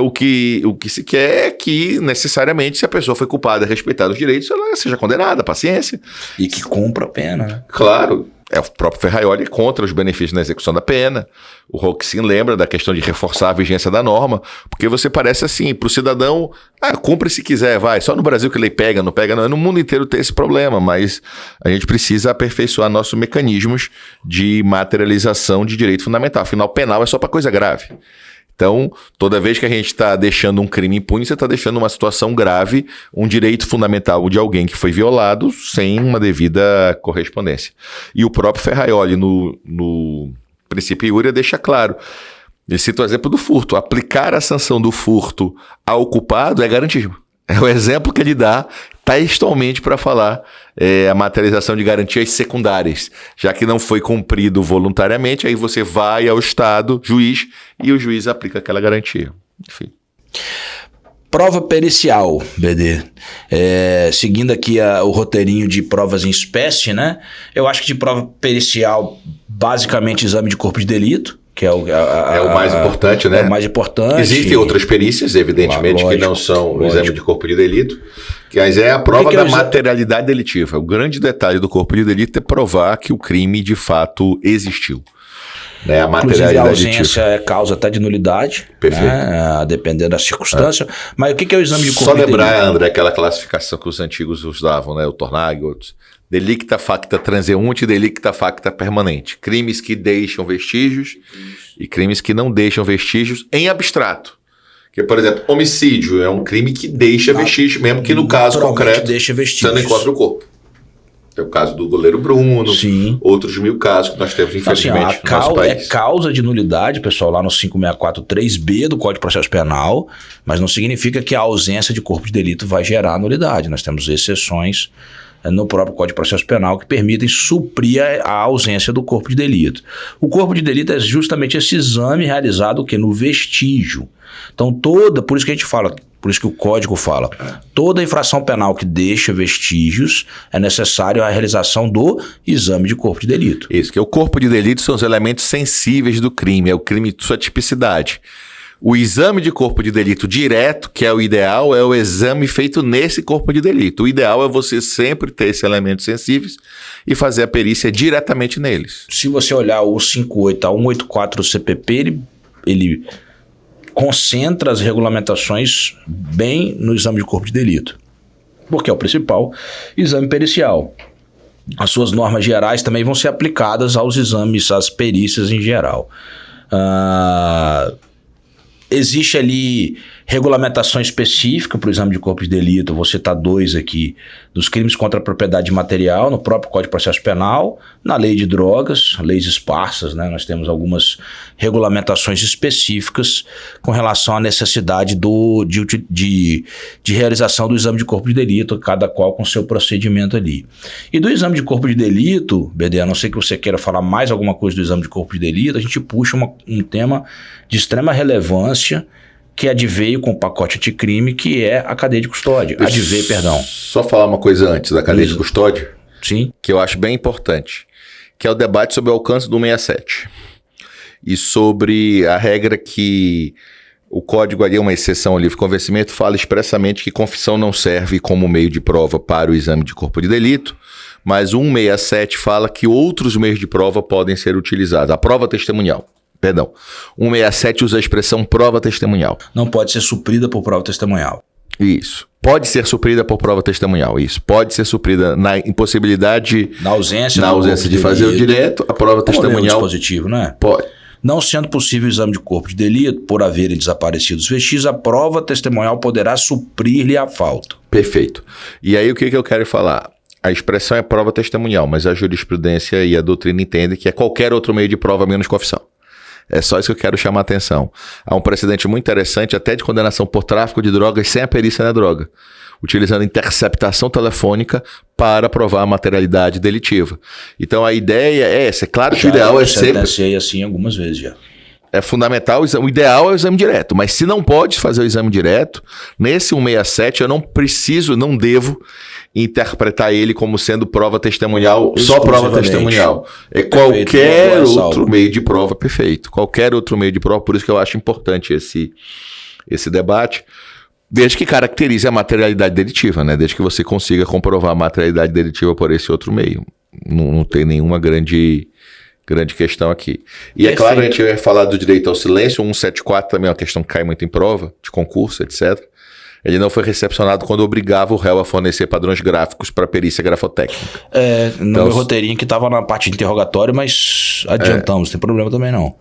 o que se quer é que, necessariamente, se a pessoa foi culpada e respeitar os direitos, ela seja condenada, paciência. E que cumpra a pena, né? Claro. O próprio Ferraioli contra os benefícios na execução da pena. O Roxin lembra da questão de reforçar a vigência da norma, porque você parece assim, para o cidadão, cumpre se quiser, vai. Só no Brasil que lei pega, não pega, não. No mundo inteiro tem esse problema, mas a gente precisa aperfeiçoar nossos mecanismos de materialização de direito fundamental. Afinal, penal é só para coisa grave. Então, toda vez que a gente está deixando um crime impune, você está deixando uma situação grave, um direito fundamental de alguém que foi violado sem uma devida correspondência. E o próprio Ferraioli, no princípio Iúria, deixa claro. Ele cita o exemplo do furto. Aplicar a sanção do furto ao culpado é garantismo. É o exemplo que ele dá textualmente para falar a materialização de garantias secundárias. Já que não foi cumprido voluntariamente, aí você vai ao Estado, juiz, e o juiz aplica aquela garantia. Enfim. Prova pericial, BD. Seguindo aqui o roteirinho de provas em espécie, né? Eu acho que de prova pericial, basicamente exame de corpo de delito, que é o mais importante, né? É o mais importante. Existem outras perícias, evidentemente, lógico, que não são o exame de corpo de delito, mas é a prova da materialidade delitiva. O grande detalhe do corpo de delito é provar que o crime de fato existiu. Né? A materialidade a ausência é causa até de nulidade. Perfeito. Né? Dependendo da circunstância. Mas o que é o exame de corpo de delito? Só lembrar, André, aquela classificação que os antigos usavam, né? O Tornag e outros. Delicta facta transeunte e delicta facta permanente. Crimes que deixam vestígios e crimes que não deixam vestígios em abstrato. Que, por exemplo, homicídio é um crime que deixa vestígios, mesmo que no caso concreto você não encontra o corpo. Tem o caso do goleiro Bruno, sim, outros 1000 casos que nós temos, infelizmente, no nosso país. É causa de nulidade, pessoal, lá no 564.3b do Código de Processo Penal, mas não significa que a ausência de corpo de delito vai gerar nulidade. Nós temos exceções no próprio Código de Processo Penal que permitem suprir a ausência do corpo de delito. O corpo de delito é justamente esse exame realizado no vestígio. Então por isso que a gente fala, por isso que o Código fala, toda infração penal que deixa vestígios é necessário a realização do exame de corpo de delito. Isso, que o corpo de delito são os elementos sensíveis do crime, é o crime de sua tipicidade. O exame de corpo de delito direto, que é o ideal, é o exame feito nesse corpo de delito. O ideal é você sempre ter esses elementos sensíveis e fazer a perícia diretamente neles. Se você olhar o 58 a 184 do CPP, ele concentra as regulamentações bem no exame de corpo de delito, porque é o principal exame pericial. As suas normas gerais também vão ser aplicadas aos exames, às perícias em geral. Existe ali regulamentação específica para o exame de corpo de delito, vou citar 2 aqui, dos crimes contra a propriedade material, no próprio Código de Processo Penal, na lei de drogas, leis esparsas, né? Nós temos algumas regulamentações específicas com relação à necessidade de realização do exame de corpo de delito, cada qual com seu procedimento ali. E do exame de corpo de delito, BD, a não ser que você queira falar mais alguma coisa do exame de corpo de delito, a gente puxa um tema de extrema relevância que adveio com o pacote anticrime, que é a cadeia de custódia. Adveio, perdão. Só falar uma coisa antes da cadeia de custódia. Sim. Que eu acho bem importante, que é o debate sobre o alcance do 167. E sobre a regra que o código ali, uma exceção ao livre convencimento, fala expressamente que confissão não serve como meio de prova para o exame de corpo de delito, mas o 167 fala que outros meios de prova podem ser utilizados. A prova testemunhal. Perdão, 167 usa a expressão prova testemunhal. Não pode ser suprida por prova testemunhal. Isso. Pode ser suprida por prova testemunhal. Isso. Pode ser suprida na impossibilidade... Na ausência de fazer o direito, a prova testemunhal... dispositivo, né? Pode. Não sendo possível o exame de corpo de delito, por haverem desaparecido os vestígios, a prova testemunhal poderá suprir-lhe a falta. Perfeito. E aí o que eu quero falar? A expressão é prova testemunhal, mas a jurisprudência e a doutrina entendem que é qualquer outro meio de prova menos confissão. É só isso que eu quero chamar a atenção. Há um precedente muito interessante até de condenação por tráfico de drogas sem a perícia na droga, utilizando interceptação telefônica para provar a materialidade delitiva. Então a ideia é essa. É claro que o ideal é sempre... Eu sentenciei assim algumas vezes já. É fundamental, o ideal é o exame direto, mas se não pode fazer o exame direto, nesse 167 eu não preciso, não devo interpretar ele como sendo prova testemunhal, só prova testemunhal. É perfeito, qualquer outro meio de prova, perfeito. Qualquer outro meio de prova, por isso que eu acho importante esse debate, desde que caracterize a materialidade delitiva, né? Desde que você consiga comprovar a materialidade delitiva por esse outro meio. Não tem nenhuma grande questão aqui. E é claro, a gente vai falar do direito ao silêncio, o 174 também é uma questão que cai muito em prova, de concurso, etc. Ele não foi recepcionado quando obrigava o réu a fornecer padrões gráficos para perícia grafotécnica. No meu roteirinho que estava na parte de interrogatório, mas adiantamos, não tem problema também não.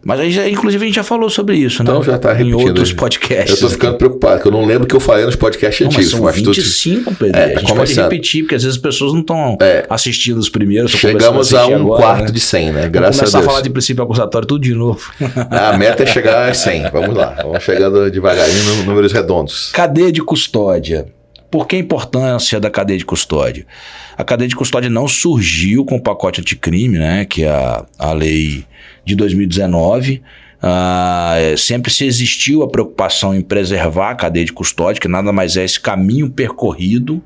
Mas aí, inclusive, a gente já falou sobre isso, né? Então já está repetindo. Em outros podcasts. Eu estou ficando preocupado, porque eu não lembro o que eu falei nos podcasts antigos. Mas são 25, Pedro. A gente pode repetir, porque às vezes as pessoas não estão assistindo os primeiros. Chegamos a quarto de 100, né? Graças a Deus. Começar a falar de princípio acusatório tudo de novo. A meta é chegar a 100. Vamos lá. Vamos chegando devagarinho nos números redondos. Cadeia de custódia. Por que a importância da cadeia de custódia? A cadeia de custódia não surgiu com o pacote anticrime, né? Que é a lei de 2019. Sempre se existiu a preocupação em preservar a cadeia de custódia, que nada mais é esse caminho percorrido,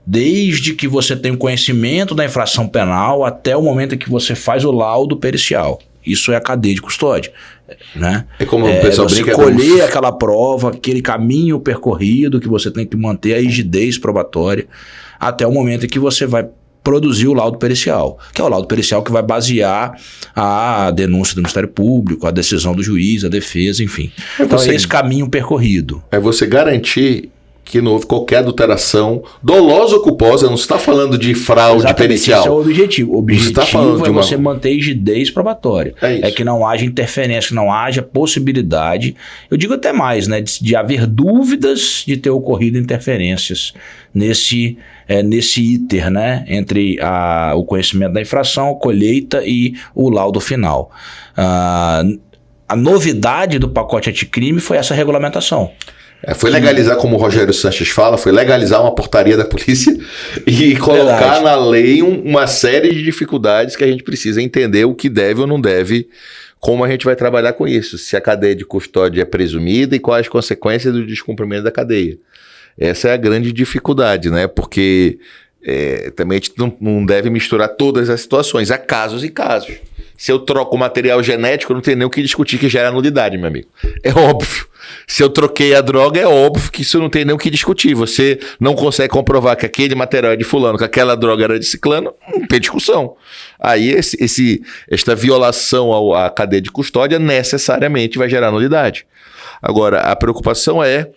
desde que você tem o conhecimento da infração penal até o momento em que você faz o laudo pericial. Isso é a cadeia de custódia, né? É como o pessoal brinca, colher aquela prova, aquele caminho percorrido que você tem que manter a rigidez probatória até o momento em que você vai produzir o laudo pericial, que é o laudo pericial que vai basear a denúncia do Ministério Público, a decisão do juiz, a defesa, enfim. Então é esse caminho percorrido. É você garantir que não houve qualquer adulteração, dolosa ou culposa, não se está falando de fraude pericial. Esse é o objetivo. O objetivo é você manter a rigidez probatória. É que não haja interferência, que não haja possibilidade, eu digo até mais, né, de haver dúvidas de ter ocorrido interferências nesse iter, né, entre o conhecimento da infração, a colheita e o laudo final. A novidade do pacote anticrime foi essa regulamentação. Foi legalizar, como o Rogério Sanches fala, foi legalizar uma portaria da polícia e colocar na lei uma série de dificuldades que a gente precisa entender o que deve ou não deve, como a gente vai trabalhar com isso, se a cadeia de custódia é presumida e quais as consequências do descumprimento da cadeia. Essa é a grande dificuldade, né? Porque também a gente não deve misturar todas as situações, há casos e casos. Se eu troco o material genético, não tem nem o que discutir que gera nulidade, meu amigo. É óbvio. Se eu troquei a droga, é óbvio que isso não tem nem o que discutir. Você não consegue comprovar que aquele material é de fulano, que aquela droga era de ciclano, não tem discussão. Aí esta violação à cadeia de custódia necessariamente vai gerar nulidade. Agora, a preocupação é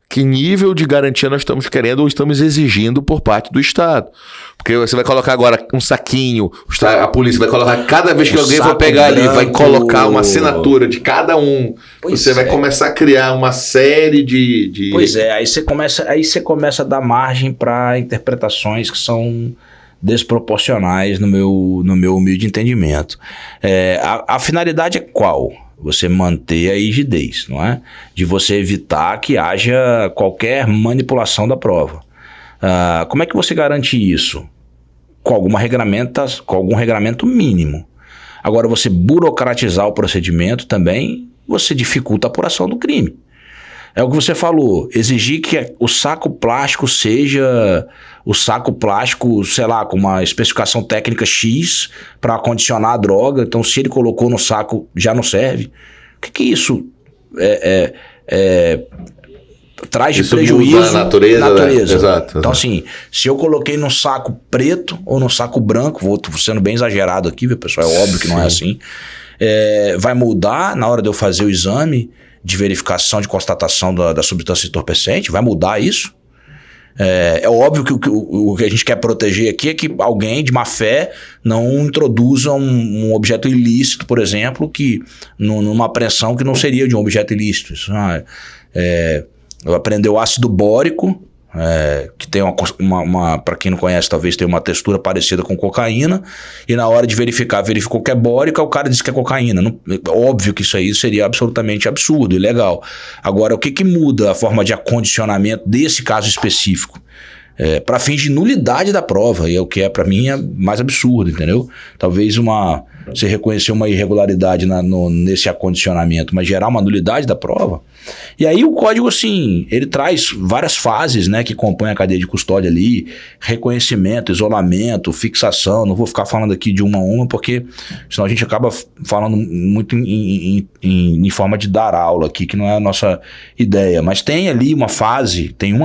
que nível de garantia nós estamos querendo ou estamos exigindo por parte do Estado. Porque você vai colocar agora um saquinho, a polícia vai colocar, cada vez que alguém for pegar ali, vai colocar uma assinatura de cada um. Você vai começar a criar uma série de... Pois é, aí você começa a dar margem para interpretações que são desproporcionais no meu humilde entendimento. A finalidade é qual? Você manter a rigidez, não é? De você evitar que haja qualquer manipulação da prova. Como é que você garante isso? Com algum regramento mínimo. Agora, você burocratizar o procedimento também, você dificulta a apuração do crime. É o que você falou, exigir que o saco plástico seja o saco plástico, sei lá, com uma especificação técnica X para acondicionar a droga, então se ele colocou no saco já não serve. O que isso traz de prejuízo na natureza. Né? Exato. Então assim, se eu coloquei num saco preto ou num saco branco, vou sendo bem exagerado aqui, viu, pessoal? É óbvio que não é assim. Vai mudar na hora de eu fazer o exame de verificação de constatação da substância entorpecente? Vai mudar isso? É óbvio que o que a gente quer proteger aqui é que alguém de má fé não introduza um objeto ilícito, por exemplo, que numa apreensão que não seria de um objeto ilícito. Isso, eu aprendi o ácido bórico, que tem para quem não conhece, talvez tenha uma textura parecida com cocaína, e na hora de verificou que é bórica, o cara disse que é cocaína. Óbvio que isso aí seria absolutamente absurdo, ilegal. Agora, o que muda a forma de acondicionamento desse caso específico? Para fins de nulidade da prova, e é o que para mim é mais absurdo, entendeu? Talvez você reconhecer uma irregularidade nesse acondicionamento, mas gerar uma nulidade da prova. E aí o código, assim, ele traz várias fases, né, que compõem a cadeia de custódia ali: reconhecimento, isolamento, fixação. Não vou ficar falando aqui de uma a uma, porque senão a gente acaba falando muito em forma de dar aula aqui, que não é a nossa ideia. Mas tem ali uma fase, tem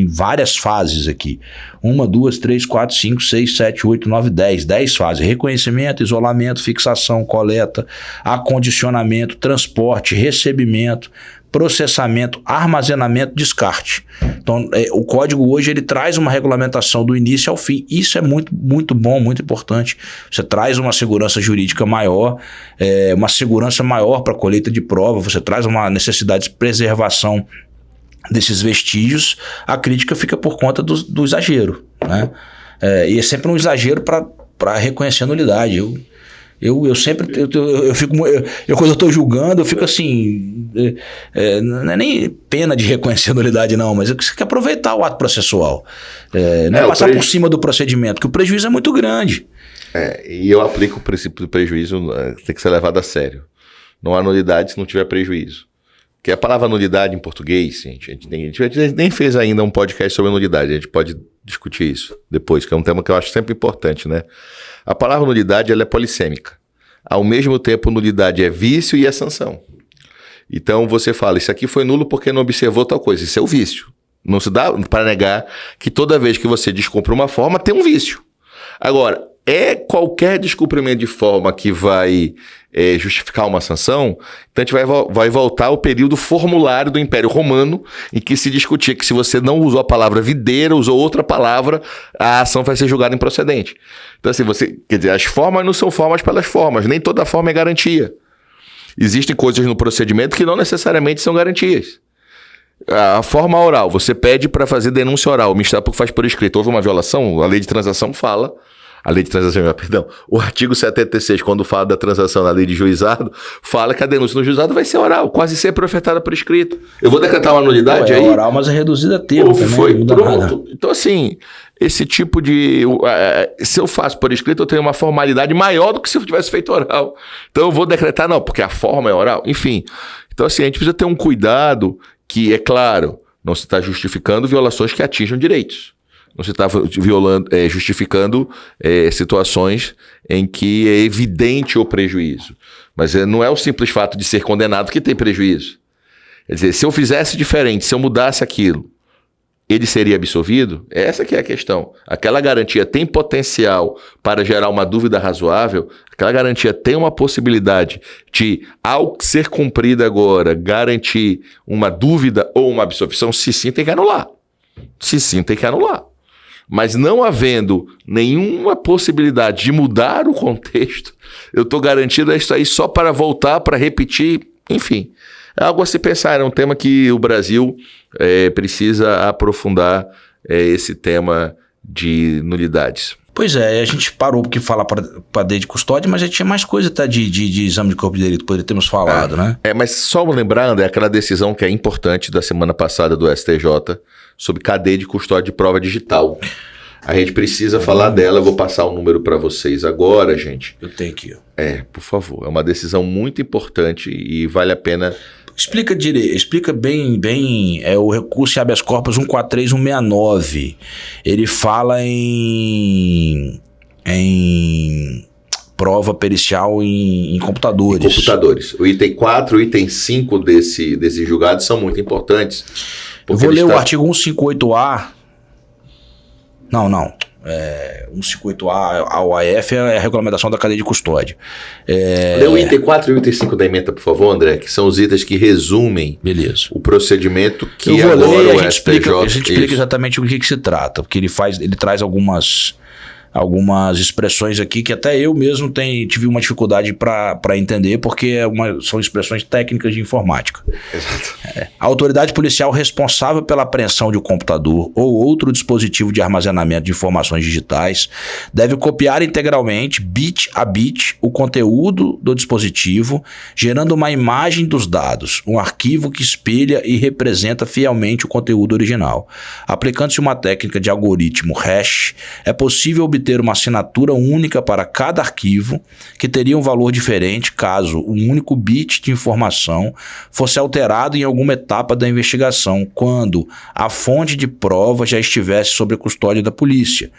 várias fases aqui. 1, 2, 3, 4, 5, 6, 7, 8, 9, 10. 10 fases. Reconhecimento, isolamento, fixação, coleta, acondicionamento, transporte, recebimento, processamento, armazenamento, descarte. Então, o código hoje ele traz uma regulamentação do início ao fim. Isso é muito, muito bom, muito importante. Você traz uma segurança jurídica maior, uma segurança maior para a colheita de prova, você traz uma necessidade de preservação desses vestígios. A crítica fica por conta do exagero, né? E é sempre um exagero para reconhecer a nulidade. Eu sempre fico, quando eu estou julgando, eu fico assim, não é nem pena de reconhecer a nulidade não, mas você quer aproveitar o ato processual, não é passar por cima do procedimento, que o prejuízo é muito grande. E eu aplico o princípio do prejuízo, tem que ser levado a sério. Não há nulidade se não tiver prejuízo. Que a palavra nulidade em português, a gente nem fez ainda um podcast sobre nulidade, a gente pode discutir isso depois, que é um tema que eu acho sempre importante, né? A palavra nulidade, ela é polissêmica. Ao mesmo tempo, nulidade é vício e é sanção. Então, você fala, isso aqui foi nulo porque não observou tal coisa. Isso é o vício. Não se dá para negar que toda vez que você descumpre uma forma, tem um vício. Agora, qualquer descumprimento de forma que vai justificar uma sanção, então a gente vai voltar ao período formulário do Império Romano, em que se discutia que se você não usou a palavra videira, usou outra palavra, a ação vai ser julgada improcedente. Então assim, quer dizer, as formas não são formas pelas formas, nem toda forma é garantia. Existem coisas no procedimento que não necessariamente são garantias. A forma oral, você pede para fazer denúncia oral, o Ministério Público faz por escrito, houve uma violação, a lei de transação fala... A lei de transação, perdão, o artigo 76, quando fala da transação na lei de juizado, fala que a denúncia no juizado vai ser oral, quase sempre ofertada por escrito. Eu vou decretar uma nulidade aí? É oral, mas é reduzida a termo também. Foi, pronto. Então, assim, esse tipo de... se eu faço por escrito, eu tenho uma formalidade maior do que se eu tivesse feito oral. Então, eu vou decretar, não, porque a forma é oral. Enfim, então, assim, a gente precisa ter um cuidado que, é claro, não se está justificando violações que atinjam direitos. Não se está justificando situações em que é evidente o prejuízo. Mas não é o simples fato de ser condenado que tem prejuízo. Quer dizer, se eu fizesse diferente, se eu mudasse aquilo, ele seria absolvido? Essa que é a questão. Aquela garantia tem potencial para gerar uma dúvida razoável? Aquela garantia tem uma possibilidade de, ao ser cumprida agora, garantir uma dúvida ou uma absolvição? Se sim, tem que anular. Se sim, tem que anular. Mas não havendo nenhuma possibilidade de mudar o contexto, eu estou garantido a isso aí só para voltar, para repetir, enfim. É algo a se pensar, é um tema que o Brasil precisa aprofundar esse tema de nulidades. Pois é, a gente parou porque falar para D de custódia, mas já tinha mais coisa até de exame de corpo de delito, poderia termos falado, né? Mas só lembrando, é aquela decisão que é importante da semana passada do STJ sobre cadeia de custódia de prova digital. A gente precisa falar dela, eu vou passar o número para vocês agora, gente. Eu tenho aqui. Por favor, é uma decisão muito importante e vale a pena... Explica bem, o recurso habeas corpus 143169. Ele fala em prova pericial em computadores. Em computadores. O item 4 e o item 5 desse julgado são muito importantes. Eu vou ler o artigo 158A. Não. 158A ao AF é a regulamentação da cadeia de custódia. Lê o item 4 e o item 5 da ementa, por favor, André, que são os itens que resumem o procedimento que eu vou agora ler, o a gente STJ... explica exatamente o que se trata, porque ele traz algumas expressões aqui que até eu mesmo tive uma dificuldade para entender, porque são expressões técnicas de informática. Exato. A autoridade policial responsável pela apreensão de um computador ou outro dispositivo de armazenamento de informações digitais deve copiar integralmente, bit a bit, o conteúdo do dispositivo, gerando uma imagem dos dados, um arquivo que espelha e representa fielmente o conteúdo original. Aplicando-se uma técnica de algoritmo hash, é possível obter uma assinatura única para cada arquivo, que teria um valor diferente caso um único bit de informação fosse alterado em alguma etapa da investigação, quando a fonte de prova já estivesse sob a custódia da polícia.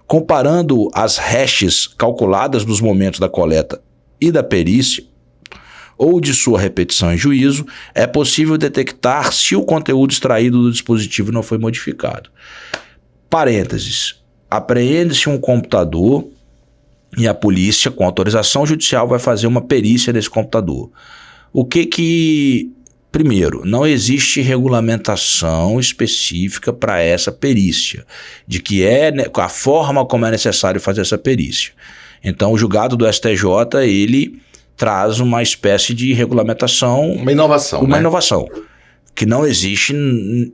Comparando as hashes calculadas nos momentos da coleta e da perícia, ou de sua repetição em juízo, é possível detectar se o conteúdo extraído do dispositivo não foi modificado. Parênteses. Apreende-se um computador e a polícia, com autorização judicial, vai fazer uma perícia desse computador. Primeiro, não existe regulamentação específica para essa perícia, de que a forma como é necessário fazer essa perícia. Então, o julgado do STJ, ele traz uma espécie de regulamentação... Uma inovação. Que não existe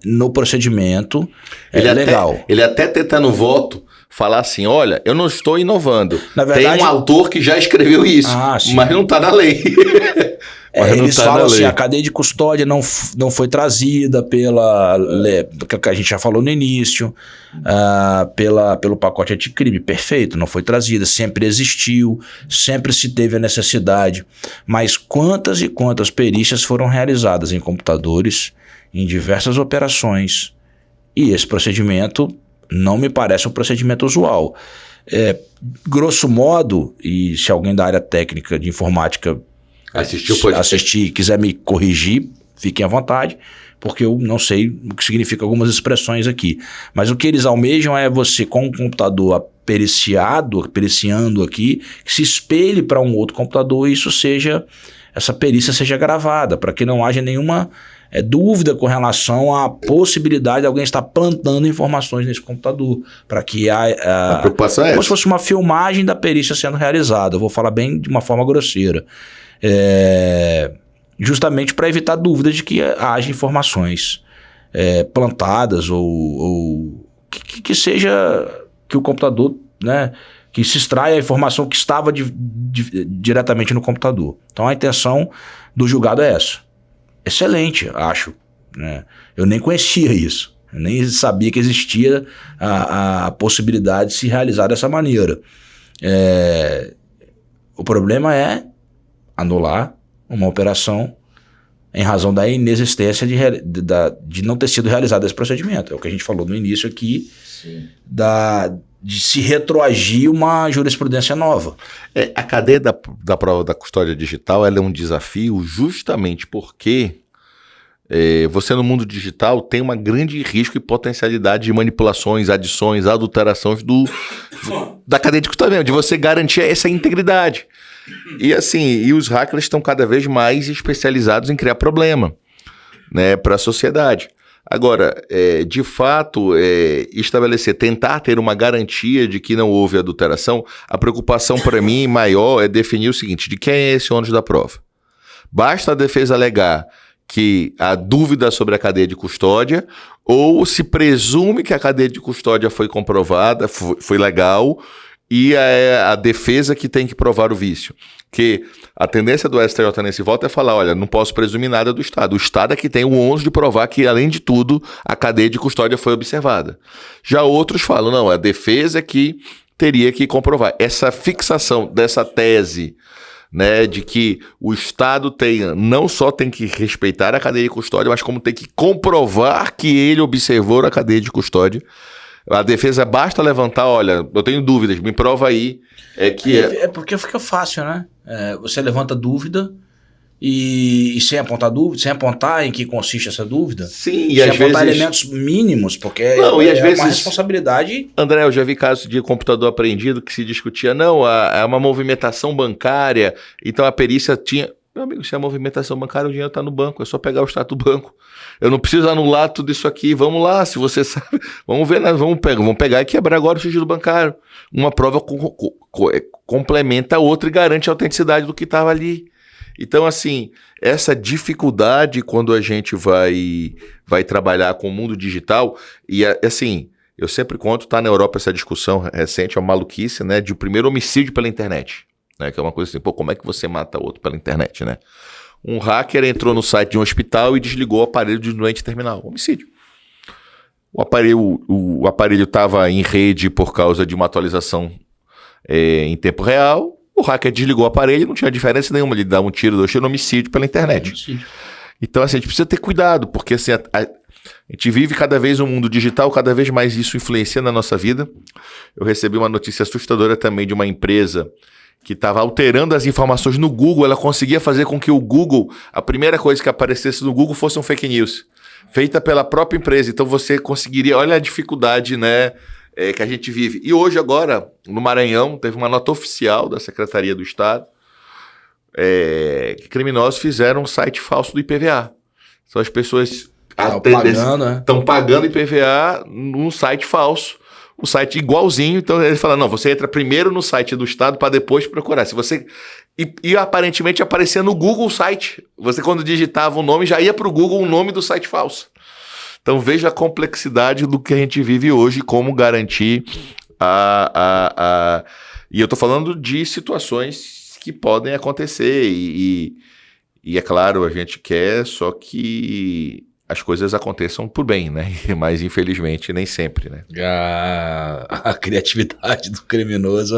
no procedimento legal. Ele até tenta no voto falar assim, olha, eu não estou inovando. Na verdade, tem um autor que já escreveu isso, mas não está na lei. Eles falam assim, a cadeia de custódia não foi trazida que a gente já falou no início, pelo pacote anticrime. Perfeito, não foi trazida, sempre existiu, sempre se teve a necessidade. Mas quantas e quantas perícias foram realizadas em computadores, em diversas operações, e esse procedimento não me parece um procedimento usual. Grosso modo, e se alguém da área técnica de informática assistir e quiser me corrigir, fiquem à vontade, porque eu não sei o que significa algumas expressões aqui. Mas o que eles almejam é você, com um computador periciando aqui, que se espelhe para um outro computador e essa perícia seja gravada, para que não haja nenhuma dúvida com relação à possibilidade de alguém estar plantando informações nesse computador, para que a preocupação como se fosse uma filmagem da perícia sendo realizada. Eu vou falar bem de uma forma grosseira. Justamente para evitar dúvidas de que haja informações plantadas ou que seja que o computador, né, que se extraia a informação que estava diretamente no computador. Então a intenção do julgado é essa. Excelente, acho, né? Eu nem conhecia isso, eu nem sabia que existia a possibilidade de se realizar dessa maneira. O problema é anular uma operação em razão da inexistência de não ter sido realizado esse procedimento. É o que a gente falou no início aqui, de se retroagir uma jurisprudência nova. A cadeia da prova da custódia digital ela é um desafio justamente porque você no mundo digital tem uma grande risco e potencialidade de manipulações, adições, adulterações da cadeia de custódia, de você garantir essa integridade. E assim, os hackers estão cada vez mais especializados em criar problema, né, para a sociedade. Agora, de fato, tentar ter uma garantia de que não houve adulteração, a preocupação para mim maior é definir o seguinte, de quem é esse ônus da prova? Basta a defesa alegar que há dúvida sobre a cadeia de custódia ou se presume que a cadeia de custódia foi comprovada, foi legal, e é a defesa que tem que provar o vício. Que a tendência do STJ nesse voto é falar, olha, não posso presumir nada do Estado. O Estado é que tem o ônus de provar que, além de tudo, a cadeia de custódia foi observada. Já outros falam, não, a defesa é que teria que comprovar. Essa fixação dessa tese, né, de que o Estado não só tem que respeitar a cadeia de custódia, mas como tem que comprovar que ele observou a cadeia de custódia. A defesa basta levantar, olha, eu tenho dúvidas, me prova aí. É porque fica fácil, né? Você levanta dúvida e sem apontar dúvida, sem apontar em que consiste essa dúvida. Sim, e às vezes... Sem apontar elementos mínimos, porque às vezes, uma responsabilidade... André, eu já vi casos de computador apreendido que se discutia, é uma movimentação bancária, então a perícia tinha... Meu amigo, se é movimentação bancária, o dinheiro está no banco, é só pegar o extrato do banco. Eu não preciso anular tudo isso aqui, vamos lá, se você sabe, vamos ver, vamos pegar e quebrar agora o sigilo bancário. Uma prova complementa a outra e garante a autenticidade do que estava ali. Então, assim, essa dificuldade quando a gente vai trabalhar com o mundo digital, e assim, eu sempre conto, tá na Europa essa discussão recente, é uma maluquice, né, de o primeiro homicídio pela internet, né, que é uma coisa assim, como é que você mata outro pela internet, né? Um hacker entrou no site de um hospital e desligou o aparelho de doente terminal. Homicídio. O aparelho estava em rede por causa de uma atualização em tempo real. O hacker desligou o aparelho e não tinha diferença nenhuma. Ele dá um tiro, dois tiros, homicídio pela internet. Homicídio. Então, assim, a gente precisa ter cuidado, porque assim, a gente vive cada vez um mundo digital, cada vez mais isso influencia na nossa vida. Eu recebi uma notícia assustadora também de uma empresa que estava alterando as informações no Google. Ela conseguia fazer com que o Google, a primeira coisa que aparecesse no Google fosse um fake news, feita pela própria empresa. Então você conseguiria, olha a dificuldade, né, que a gente vive. E hoje agora, no Maranhão, teve uma nota oficial da Secretaria do Estado, que criminosos fizeram um site falso do IPVA. São as pessoas estão pagando IPVA num site falso. Um site igualzinho, então ele fala, não, você entra primeiro no site do Estado para depois procurar. Se você e aparentemente aparecia no Google o site. Você, quando digitava o nome, já ia para o Google o nome do site falso. Então veja a complexidade do que a gente vive hoje, como garantir E eu estou falando de situações que podem acontecer e é claro, a gente quer só que as coisas aconteçam por bem, né? Mas infelizmente nem sempre, né? A criatividade do criminoso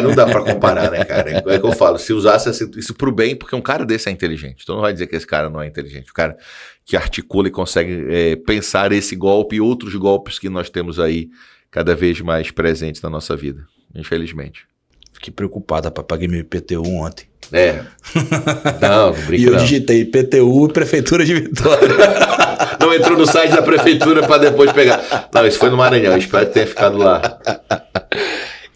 não dá pra comparar, né, cara? É que eu falo, se usasse isso pro bem, porque um cara desse é inteligente. Então não vai dizer que esse cara não é inteligente. O cara que articula e consegue pensar esse golpe e outros golpes que nós temos aí cada vez mais presentes na nossa vida, infelizmente. Fiquei preocupado, rapaz, paguei meu IPTU ontem. Não brinca. E eu digitei IPTU Prefeitura de Vitória. Não entrou no site da prefeitura para depois pegar. Não, isso foi no Maranhão, espero que tenha ficado lá.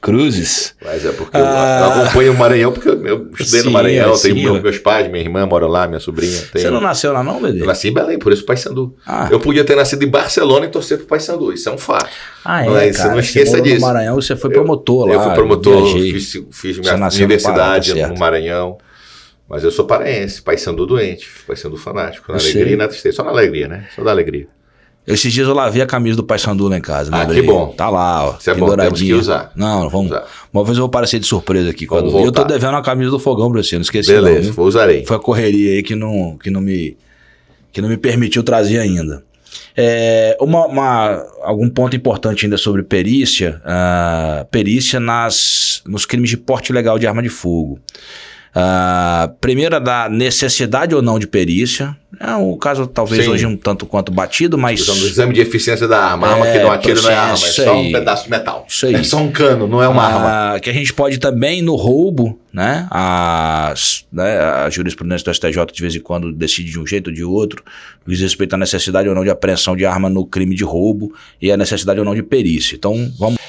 Cruzes. Mas é porque eu acompanho o Maranhão, porque eu estudei no Maranhão, tenho meus pais, minha irmã mora lá, minha sobrinha. Você não nasceu lá não, Bebê? Eu nasci em Belém, por isso Paysandu. Eu podia ter nascido em Barcelona e torcer pro Paysandu, isso é um fato. Mas você não esqueça disso. No Maranhão você foi promotor lá. Eu fui promotor, fiz minha universidade no Maranhão. Mas eu sou paraense, Paysandu doente, Paysandu fanático, na alegria e na tristeza. Só na alegria, né? Só da alegria. Esses dias eu lavei a camisa do Paysandu lá em casa. Né, que bom. Tá lá, ó. Isso é bom, temos que usar. Não, vamos usar. Uma vez eu vou aparecer de surpresa aqui. Eu tô devendo a camisa do Fogão pra você, não esqueci. Beleza, usarei. Foi a correria aí que não me permitiu trazer ainda. Algum ponto importante ainda sobre perícia. Perícia nos crimes de porte ilegal de arma de fogo. Primeira, da necessidade ou não de perícia. É um caso talvez hoje um tanto quanto batido, mas... Usando o exame de eficiência da arma. A arma que não atira não é arma, é só um pedaço de metal. Isso aí. É só um cano, não é uma arma. Que a gente pode também, no roubo, né? A jurisprudência do STJ de vez em quando decide de um jeito ou de outro, diz respeito à necessidade ou não de apreensão de arma no crime de roubo e a necessidade ou não de perícia. Então, vamos...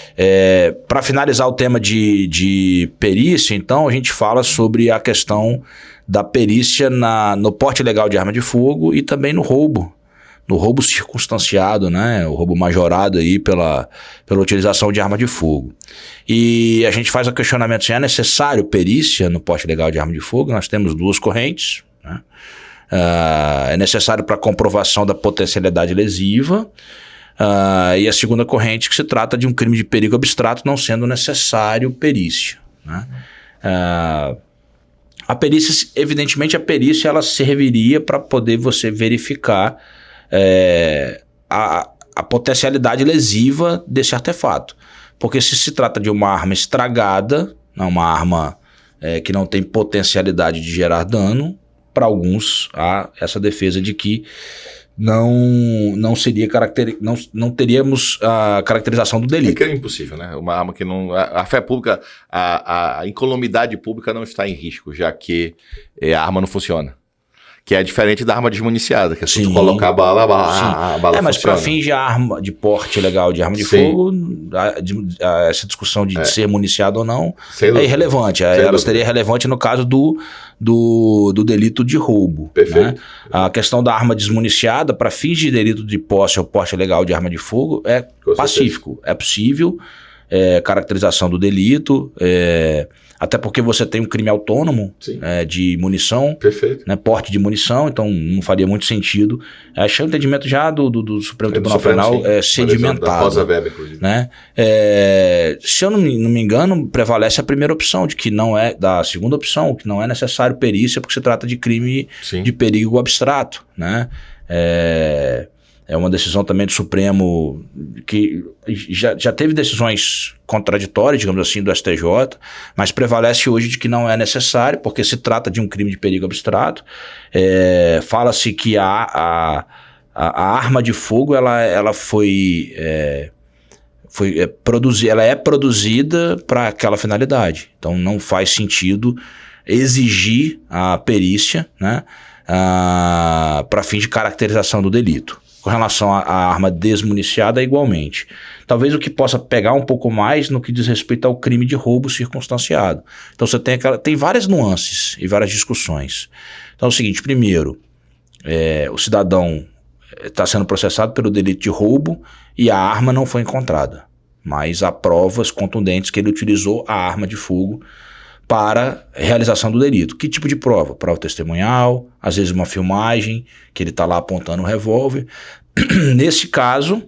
para finalizar o tema de perícia, então, a gente fala sobre a questão da perícia no porte ilegal de arma de fogo e também no roubo circunstanciado, né? O roubo majorado aí pela utilização de arma de fogo. E a gente faz o questionamento se é necessário perícia no porte ilegal de arma de fogo. Nós temos duas correntes, né? É necessário para comprovação da potencialidade lesiva, e a segunda corrente que se trata de um crime de perigo abstrato não sendo necessário perícia, né? A perícia, evidentemente, ela serviria para poder você verificar a potencialidade lesiva desse artefato. Porque se se trata de uma arma estragada, uma arma que não tem potencialidade de gerar dano, para alguns há essa defesa de que não teríamos a caracterização do delito. É crime impossível, né? Uma arma que não... A fé pública, a incolumidade pública não está em risco, já que a arma não funciona. Que é diferente da arma desmuniciada, que é se tu colocar a bala mas funciona. para fins de arma, de porte legal de arma de fogo, essa discussão de ser municiada ou não é irrelevante. Ela seria relevante no caso do delito de roubo. Perfeito. Né? A questão da arma desmuniciada, para fins de delito de posse ou porte legal de arma de fogo, é pacífico. É possível caracterização do delito, até porque você tem um crime autônomo de munição, né, porte de munição, então não faria muito sentido. Achei o entendimento já do Supremo Tribunal Federal sedimentado. Né? Se eu não me engano, prevalece a primeira opção, da segunda opção, que não é necessário perícia, porque se trata de crime de perigo abstrato. Né? É uma decisão também do Supremo que já teve decisões contraditórias, digamos assim, do STJ, mas prevalece hoje de que não é necessário, porque se trata de um crime de perigo abstrato. Fala-se que a arma de fogo ela é produzida para aquela finalidade. Então não faz sentido exigir a perícia, né, para fins de caracterização do delito. Com relação à arma desmuniciada, igualmente. Talvez o que possa pegar um pouco mais no que diz respeito ao crime de roubo circunstanciado. Então você tem várias nuances e várias discussões. Então é o seguinte, primeiro, o cidadão está sendo processado pelo delito de roubo e a arma não foi encontrada. Mas há provas contundentes que ele utilizou a arma de fogo para realização do delito. Que tipo de prova? Prova testemunhal, às vezes uma filmagem, que ele está lá apontando um revólver. Nesse caso,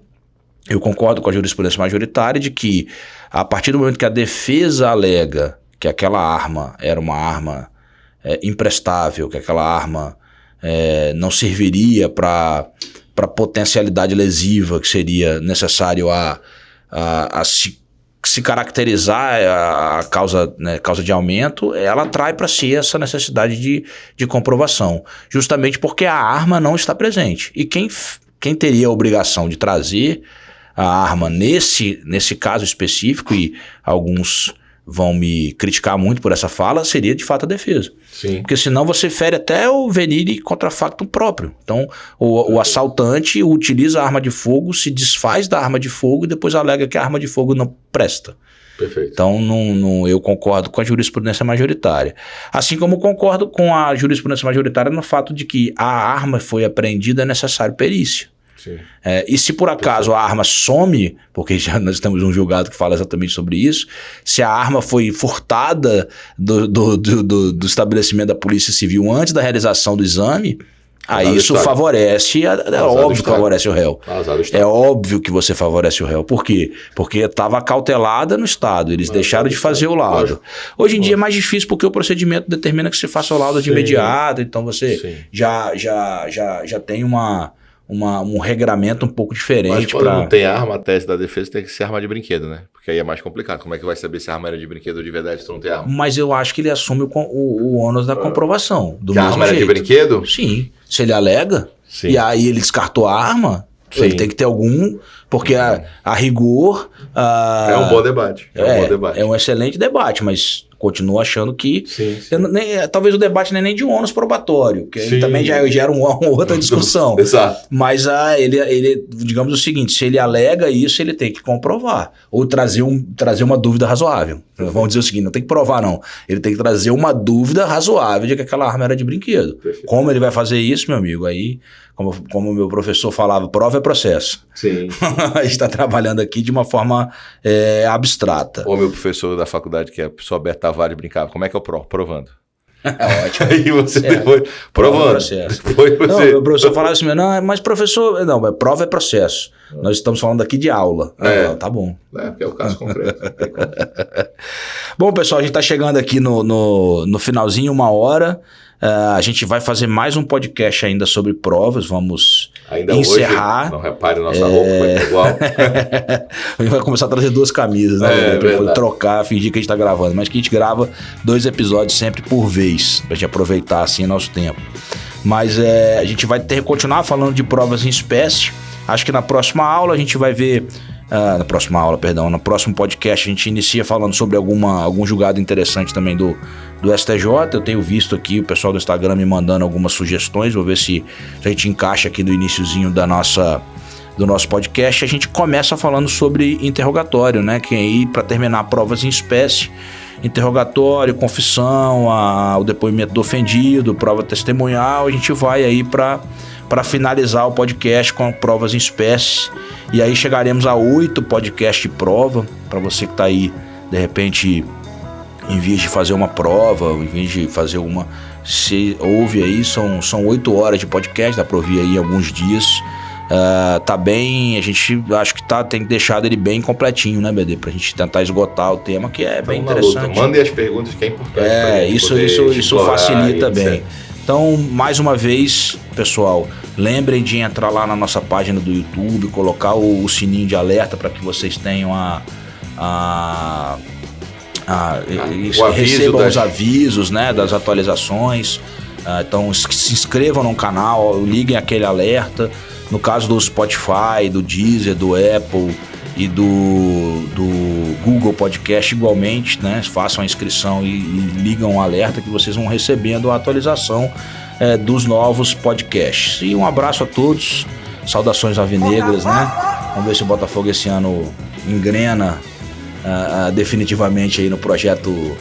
eu concordo com a jurisprudência majoritária de que, a partir do momento que a defesa alega que aquela arma era uma arma imprestável, que aquela arma não serviria para potencialidade lesiva que seria necessário a se caracterizar a causa, né, causa de aumento, ela traz para si essa necessidade de comprovação, justamente porque a arma não está presente. E quem teria a obrigação de trazer a arma nesse caso específico, e alguns vão me criticar muito por essa fala, seria de fato a defesa. Sim. Porque senão você fere até o venire contra factum próprio. Então o assaltante utiliza a arma de fogo, se desfaz da arma de fogo e depois alega que a arma de fogo não presta. Perfeito. Então eu concordo com a jurisprudência majoritária. Assim como concordo com a jurisprudência majoritária no fato de que a arma foi apreendida, é necessário perícia. Sim. E se por acaso a arma some, porque já nós temos um julgado que fala exatamente sobre isso, se a arma foi furtada do estabelecimento da Polícia Civil antes da realização do exame, aí isso favorece, óbvio que favorece o réu. É óbvio que você favorece o réu. Por quê? Porque estava cautelada no Estado, eles deixaram de fazer o laudo. Hoje em dia é mais difícil porque o procedimento determina que você faça o laudo de imediato, então você já tem um regramento um pouco diferente. Mas quando não tem arma, a tese da defesa tem que ser arma de brinquedo, né? Porque aí é mais complicado. Como é que vai saber se a arma era de brinquedo ou de verdade se tu não tem arma? Mas eu acho que ele assume o ônus da comprovação. Do mesmo a arma jeito. Era de brinquedo? Sim. Se ele alega, e aí ele descartou a arma, ele tem que ter algum... Porque a rigor... é um bom debate. É um excelente debate, mas continuo achando que... Sim. Talvez o debate não é nem de ônus probatório, que Sim. também já gera uma outra discussão. Exato. Mas ele, digamos o seguinte, se ele alega isso, ele tem que comprovar. Ou trazer uma dúvida razoável. Vamos dizer o seguinte, não tem que provar não. Ele tem que trazer uma dúvida razoável de que aquela arma era de brinquedo. Perfeito. Como ele vai fazer isso, meu amigo? Aí, como o meu professor falava, prova é processo. Sim. A gente está trabalhando aqui de uma forma abstrata. O meu professor da faculdade, que é a pessoa Beto Tavares, brincava, como é que eu provo? Provando. É ótimo. Aí você depois, provando. Depois Não, você... o professor falava assim, não, mas professor, não, mas prova é processo. Nós estamos falando aqui de aula. Não, tá bom. Porque é o caso concreto. Bom, pessoal, a gente está chegando aqui no finalzinho, 1 hora. A gente vai fazer mais um podcast ainda sobre provas. Vamos ainda encerrar. Hoje, não repare nossa roupa, vai ter igual. A gente vai começar a trazer 2 camisas, né? Pra trocar, fingir que a gente está gravando. Mas que a gente grava 2 episódios sempre por vez, pra gente aproveitar assim o nosso tempo. Mas a gente vai continuar falando de provas em espécie. Acho que na próxima aula a gente vai ver... no próximo podcast a gente inicia falando sobre algum julgado interessante também do STJ. Eu tenho visto aqui o pessoal do Instagram me mandando algumas sugestões, vou ver se a gente encaixa aqui no iniciozinho do nosso podcast. A gente começa falando sobre interrogatório, né? Que aí, para terminar, provas em espécie, interrogatório, confissão, o depoimento do ofendido, prova testemunhal, a gente vai aí para finalizar o podcast com provas em espécie. E aí chegaremos a 8 podcasts de prova, para você que está aí, de repente, em vez de fazer uma prova, em vez de fazer uma... Se ouve aí, são 8 horas de podcast, dá para ouvir aí alguns dias. Tá bem, a gente acho que tem deixado ele bem completinho, né, BD? Pra gente tentar esgotar o tema, que é bem interessante. Mandem as perguntas, que é importante. Isso facilita bem. Então, mais uma vez, pessoal, lembrem de entrar lá na nossa página do YouTube, colocar o sininho de alerta para que vocês tenham recebam os avisos, né, das atualizações. Então, se inscrevam no canal, liguem aquele alerta. No caso do Spotify, do Deezer, do Apple e do Google Podcast, igualmente, né? Façam a inscrição e ligam o alerta que vocês vão recebendo a atualização dos novos podcasts. E um abraço a todos, saudações alvinegras, né? Vamos ver se o Botafogo esse ano engrena definitivamente aí no projeto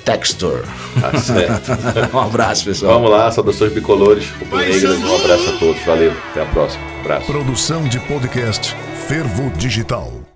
Textor. Tá certo. Um abraço, pessoal. Vamos lá, saudações bicolores, alvinegras, um abraço a todos, valeu, até a próxima, abraço. Produção de podcast Fervo Digital.